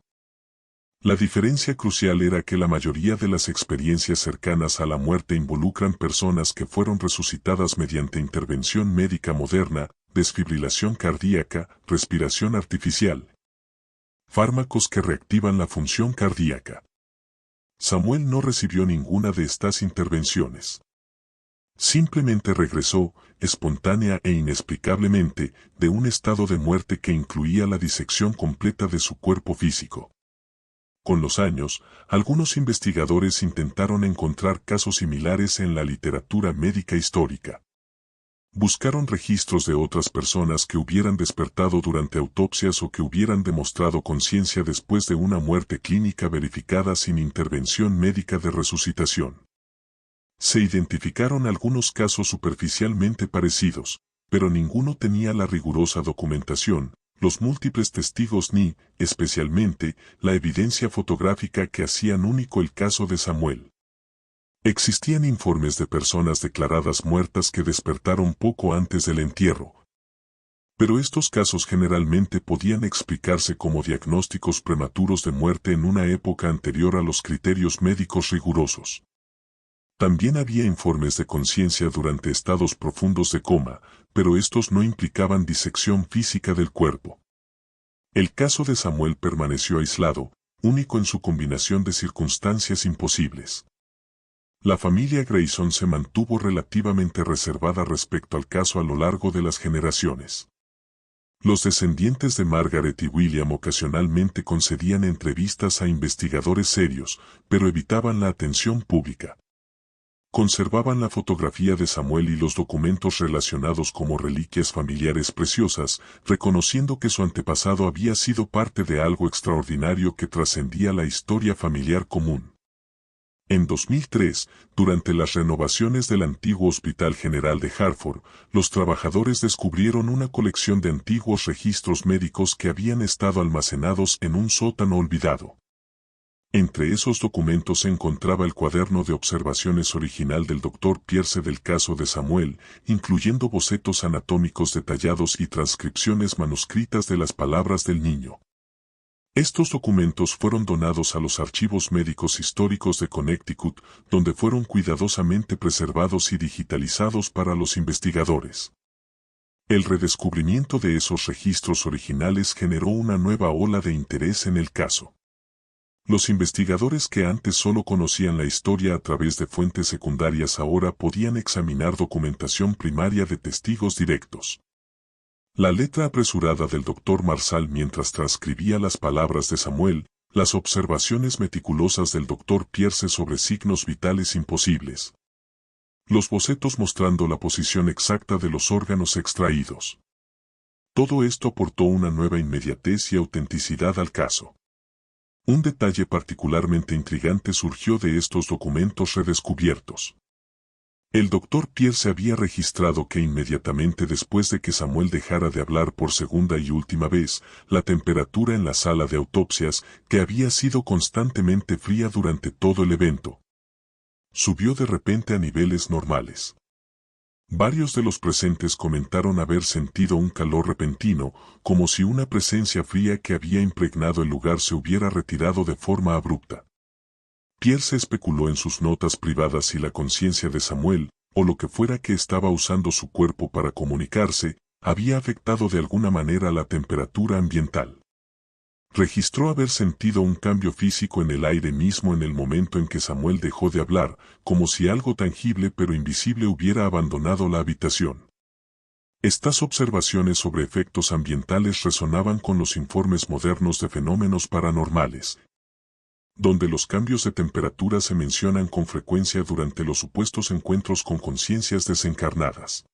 La diferencia crucial era que la mayoría de las experiencias cercanas a la muerte involucran personas que fueron resucitadas mediante intervención médica moderna, desfibrilación cardíaca, respiración artificial, fármacos que reactivan la función cardíaca. Samuel no recibió ninguna de estas intervenciones. Simplemente regresó, espontánea e inexplicablemente, de un estado de muerte que incluía la disección completa de su cuerpo físico. Con los años, algunos investigadores intentaron encontrar casos similares en la literatura médica histórica. Buscaron registros de otras personas que hubieran despertado durante autopsias o que hubieran demostrado conciencia después de una muerte clínica verificada sin intervención médica de resucitación. Se identificaron algunos casos superficialmente parecidos, pero ninguno tenía la rigurosa documentación, los múltiples testigos ni, especialmente, la evidencia fotográfica que hacían único el caso de Samuel. Existían informes de personas declaradas muertas que despertaron poco antes del entierro. Pero estos casos generalmente podían explicarse como diagnósticos prematuros de muerte en una época anterior a los criterios médicos rigurosos. También había informes de conciencia durante estados profundos de coma, pero estos no implicaban disección física del cuerpo. El caso de Samuel permaneció aislado, único en su combinación de circunstancias imposibles. La familia Greyson se mantuvo relativamente reservada respecto al caso a lo largo de las generaciones. Los descendientes de Margaret y William ocasionalmente concedían entrevistas a investigadores serios, pero evitaban la atención pública. Conservaban la fotografía de Samuel y los documentos relacionados como reliquias familiares preciosas, reconociendo que su antepasado había sido parte de algo extraordinario que trascendía la historia familiar común. En 2003, durante las renovaciones del antiguo Hospital General de Hartford, los trabajadores descubrieron una colección de antiguos registros médicos que habían estado almacenados en un sótano olvidado. Entre esos documentos se encontraba el cuaderno de observaciones original del Dr. Pierce del caso de Samuel, incluyendo bocetos anatómicos detallados y transcripciones manuscritas de las palabras del niño. Estos documentos fueron donados a los archivos médicos históricos de Connecticut, donde fueron cuidadosamente preservados y digitalizados para los investigadores. El redescubrimiento de esos registros originales generó una nueva ola de interés en el caso. Los investigadores que antes solo conocían la historia a través de fuentes secundarias ahora podían examinar documentación primaria de testigos directos. La letra apresurada del Dr. Marshall mientras transcribía las palabras de Samuel, las observaciones meticulosas del Dr. Pierce sobre signos vitales imposibles. Los bocetos mostrando la posición exacta de los órganos extraídos. Todo esto aportó una nueva inmediatez y autenticidad al caso. Un detalle particularmente intrigante surgió de estos documentos redescubiertos. El doctor Pierce había registrado que inmediatamente después de que Samuel dejara de hablar por segunda y última vez, la temperatura en la sala de autopsias, que había sido constantemente fría durante todo el evento, subió de repente a niveles normales. Varios de los presentes comentaron haber sentido un calor repentino, como si una presencia fría que había impregnado el lugar se hubiera retirado de forma abrupta. Pierce especuló en sus notas privadas si la conciencia de Samuel, o lo que fuera que estaba usando su cuerpo para comunicarse, había afectado de alguna manera la temperatura ambiental. Registró haber sentido un cambio físico en el aire mismo en el momento en que Samuel dejó de hablar, como si algo tangible pero invisible hubiera abandonado la habitación. Estas observaciones sobre efectos ambientales resonaban con los informes modernos de fenómenos paranormales, donde los cambios de temperatura se mencionan con frecuencia durante los supuestos encuentros con conciencias desencarnadas.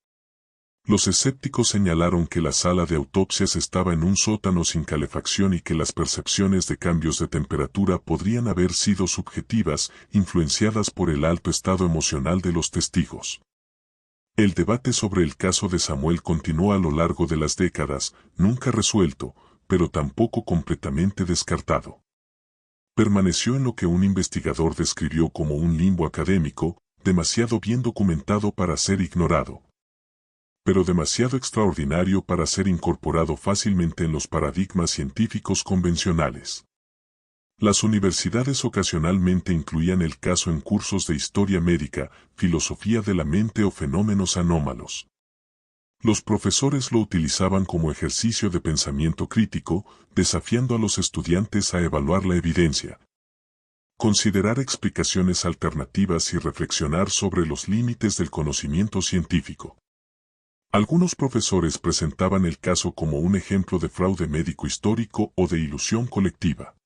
Los escépticos señalaron que la sala de autopsias estaba en un sótano sin calefacción y que las percepciones de cambios de temperatura podrían haber sido subjetivas, influenciadas por el alto estado emocional de los testigos. El debate sobre el caso de Samuel continuó a lo largo de las décadas, nunca resuelto, pero tampoco completamente descartado. Permaneció en lo que un investigador describió como un limbo académico, demasiado bien documentado para ser ignorado, pero demasiado extraordinario para ser incorporado fácilmente en los paradigmas científicos convencionales. Las universidades ocasionalmente incluían el caso en cursos de historia médica, filosofía de la mente o fenómenos anómalos. Los profesores lo utilizaban como ejercicio de pensamiento crítico, desafiando a los estudiantes a evaluar la evidencia, considerar explicaciones alternativas y reflexionar sobre los límites del conocimiento científico. Algunos profesores presentaban el caso como un ejemplo de fraude médico histórico o de ilusión colectiva.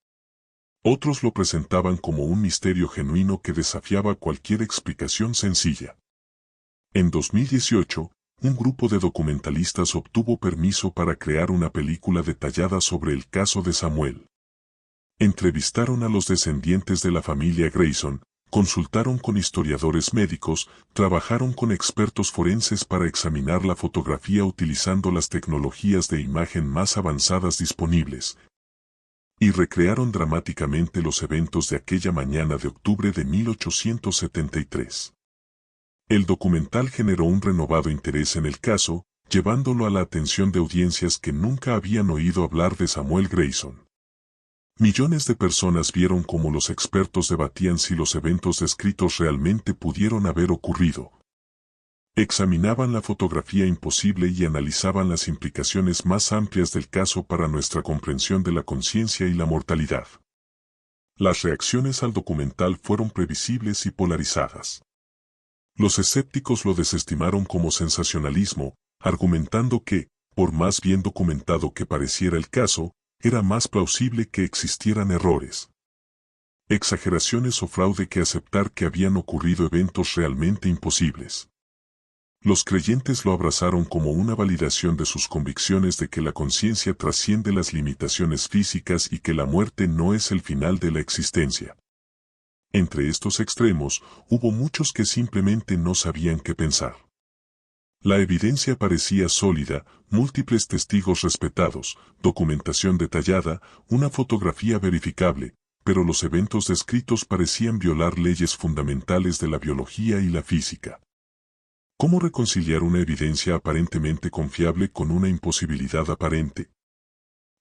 Otros lo presentaban como un misterio genuino que desafiaba cualquier explicación sencilla. En 2018, un grupo de documentalistas obtuvo permiso para crear una película detallada sobre el caso de Samuel. Entrevistaron a los descendientes de la familia Grayson, consultaron con historiadores médicos, trabajaron con expertos forenses para examinar la fotografía utilizando las tecnologías de imagen más avanzadas disponibles, y recrearon dramáticamente los eventos de aquella mañana de octubre de 1873. El documental generó un renovado interés en el caso, llevándolo a la atención de audiencias que nunca habían oído hablar de Samuel Grayson. Millones de personas vieron cómo los expertos debatían si los eventos descritos realmente pudieron haber ocurrido. Examinaban la fotografía imposible y analizaban las implicaciones más amplias del caso para nuestra comprensión de la conciencia y la mortalidad. Las reacciones al documental fueron previsibles y polarizadas. Los escépticos lo desestimaron como sensacionalismo, argumentando que, por más bien documentado que pareciera el caso, era más plausible que existieran errores, exageraciones o fraude que aceptar que habían ocurrido eventos realmente imposibles. Los creyentes lo abrazaron como una validación de sus convicciones de que la conciencia trasciende las limitaciones físicas y que la muerte no es el final de la existencia. Entre estos extremos, hubo muchos que simplemente no sabían qué pensar. La evidencia parecía sólida, múltiples testigos respetados, documentación detallada, una fotografía verificable, pero los eventos descritos parecían violar leyes fundamentales de la biología y la física. ¿Cómo reconciliar una evidencia aparentemente confiable con una imposibilidad aparente?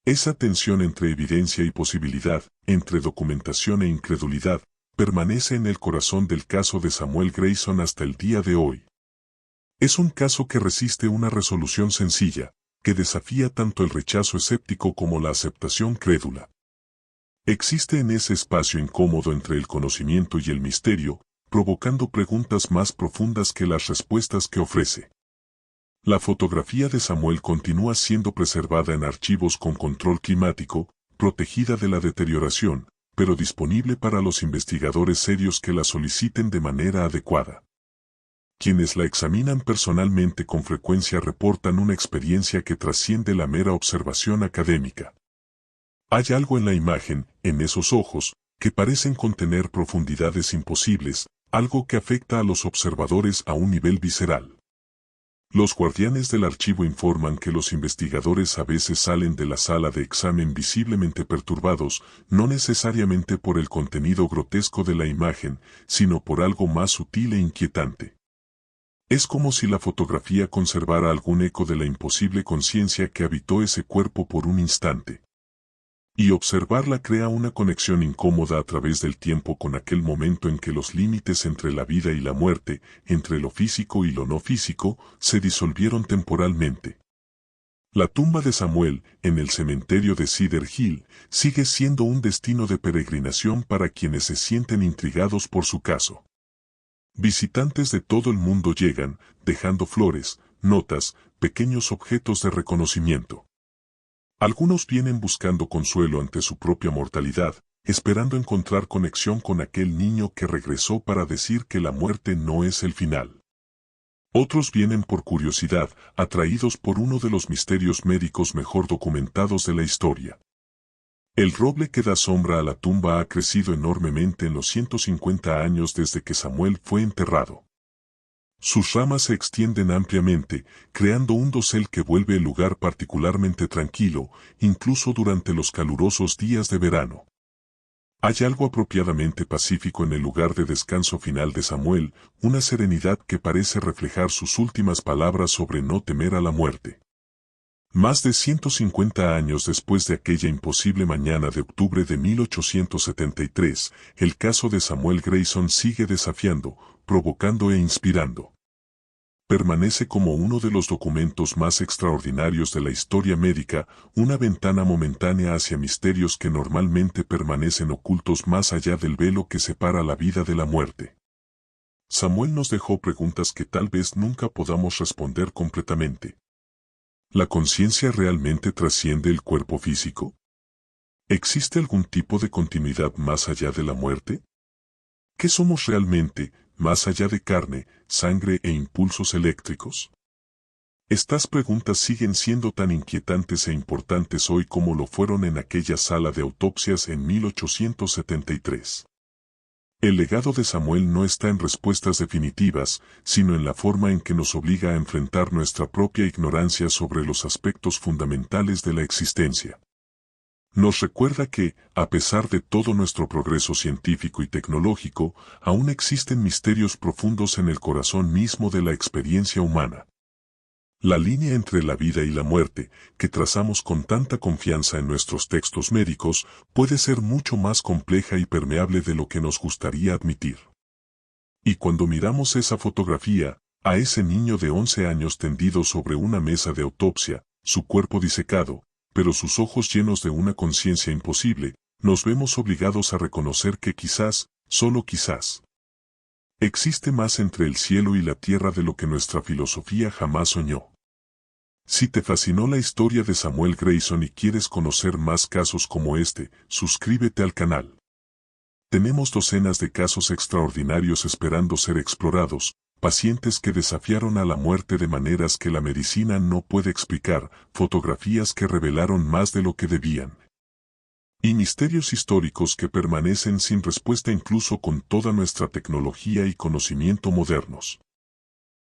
Esa tensión entre evidencia y posibilidad, entre documentación e incredulidad, permanece en el corazón del caso de Samuel Grayson hasta el día de hoy. Es un caso que resiste una resolución sencilla, que desafía tanto el rechazo escéptico como la aceptación crédula. Existe en ese espacio incómodo entre el conocimiento y el misterio, provocando preguntas más profundas que las respuestas que ofrece. La fotografía de Samuel continúa siendo preservada en archivos con control climático, protegida de la deterioración, pero disponible para los investigadores serios que la soliciten de manera adecuada. Quienes la examinan personalmente con frecuencia reportan una experiencia que trasciende la mera observación académica. Hay algo en la imagen, en esos ojos, que parecen contener profundidades imposibles, algo que afecta a los observadores a un nivel visceral. Los guardianes del archivo informan que los investigadores a veces salen de la sala de examen visiblemente perturbados, no necesariamente por el contenido grotesco de la imagen, sino por algo más sutil e inquietante. Es como si la fotografía conservara algún eco de la imposible conciencia que habitó ese cuerpo por un instante. Y observarla crea una conexión incómoda a través del tiempo con aquel momento en que los límites entre la vida y la muerte, entre lo físico y lo no físico, se disolvieron temporalmente. La tumba de Samuel, en el cementerio de Cedar Hill, sigue siendo un destino de peregrinación para quienes se sienten intrigados por su caso. Visitantes de todo el mundo llegan, dejando flores, notas, pequeños objetos de reconocimiento. Algunos vienen buscando consuelo ante su propia mortalidad, esperando encontrar conexión con aquel niño que regresó para decir que la muerte no es el final. Otros vienen por curiosidad, atraídos por uno de los misterios médicos mejor documentados de la historia. El roble que da sombra a la tumba ha crecido enormemente en los 150 años desde que Samuel fue enterrado. Sus ramas se extienden ampliamente, creando un dosel que vuelve el lugar particularmente tranquilo, incluso durante los calurosos días de verano. Hay algo apropiadamente pacífico en el lugar de descanso final de Samuel, una serenidad que parece reflejar sus últimas palabras sobre no temer a la muerte. Más de 150 años después de aquella imposible mañana de octubre de 1873, el caso de Samuel Grayson sigue desafiando, provocando e inspirando. Permanece como uno de los documentos más extraordinarios de la historia médica, una ventana momentánea hacia misterios que normalmente permanecen ocultos más allá del velo que separa la vida de la muerte. Samuel nos dejó preguntas que tal vez nunca podamos responder completamente. ¿La conciencia realmente trasciende el cuerpo físico? ¿Existe algún tipo de continuidad más allá de la muerte? ¿Qué somos realmente, más allá de carne, sangre e impulsos eléctricos? Estas preguntas siguen siendo tan inquietantes e importantes hoy como lo fueron en aquella sala de autopsias en 1873. El legado de Samuel no está en respuestas definitivas, sino en la forma en que nos obliga a enfrentar nuestra propia ignorancia sobre los aspectos fundamentales de la existencia. Nos recuerda que, a pesar de todo nuestro progreso científico y tecnológico, aún existen misterios profundos en el corazón mismo de la experiencia humana. La línea entre la vida y la muerte, que trazamos con tanta confianza en nuestros textos médicos, puede ser mucho más compleja y permeable de lo que nos gustaría admitir. Y cuando miramos esa fotografía, a ese niño de 11 años tendido sobre una mesa de autopsia, su cuerpo disecado, pero sus ojos llenos de una conciencia imposible, nos vemos obligados a reconocer que quizás, solo quizás, existe más entre el cielo y la tierra de lo que nuestra filosofía jamás soñó. Si te fascinó la historia de Samuel Grayson y quieres conocer más casos como este, suscríbete al canal. Tenemos docenas de casos extraordinarios esperando ser explorados, pacientes que desafiaron a la muerte de maneras que la medicina no puede explicar, fotografías que revelaron más de lo que debían. Y misterios históricos que permanecen sin respuesta incluso con toda nuestra tecnología y conocimiento modernos.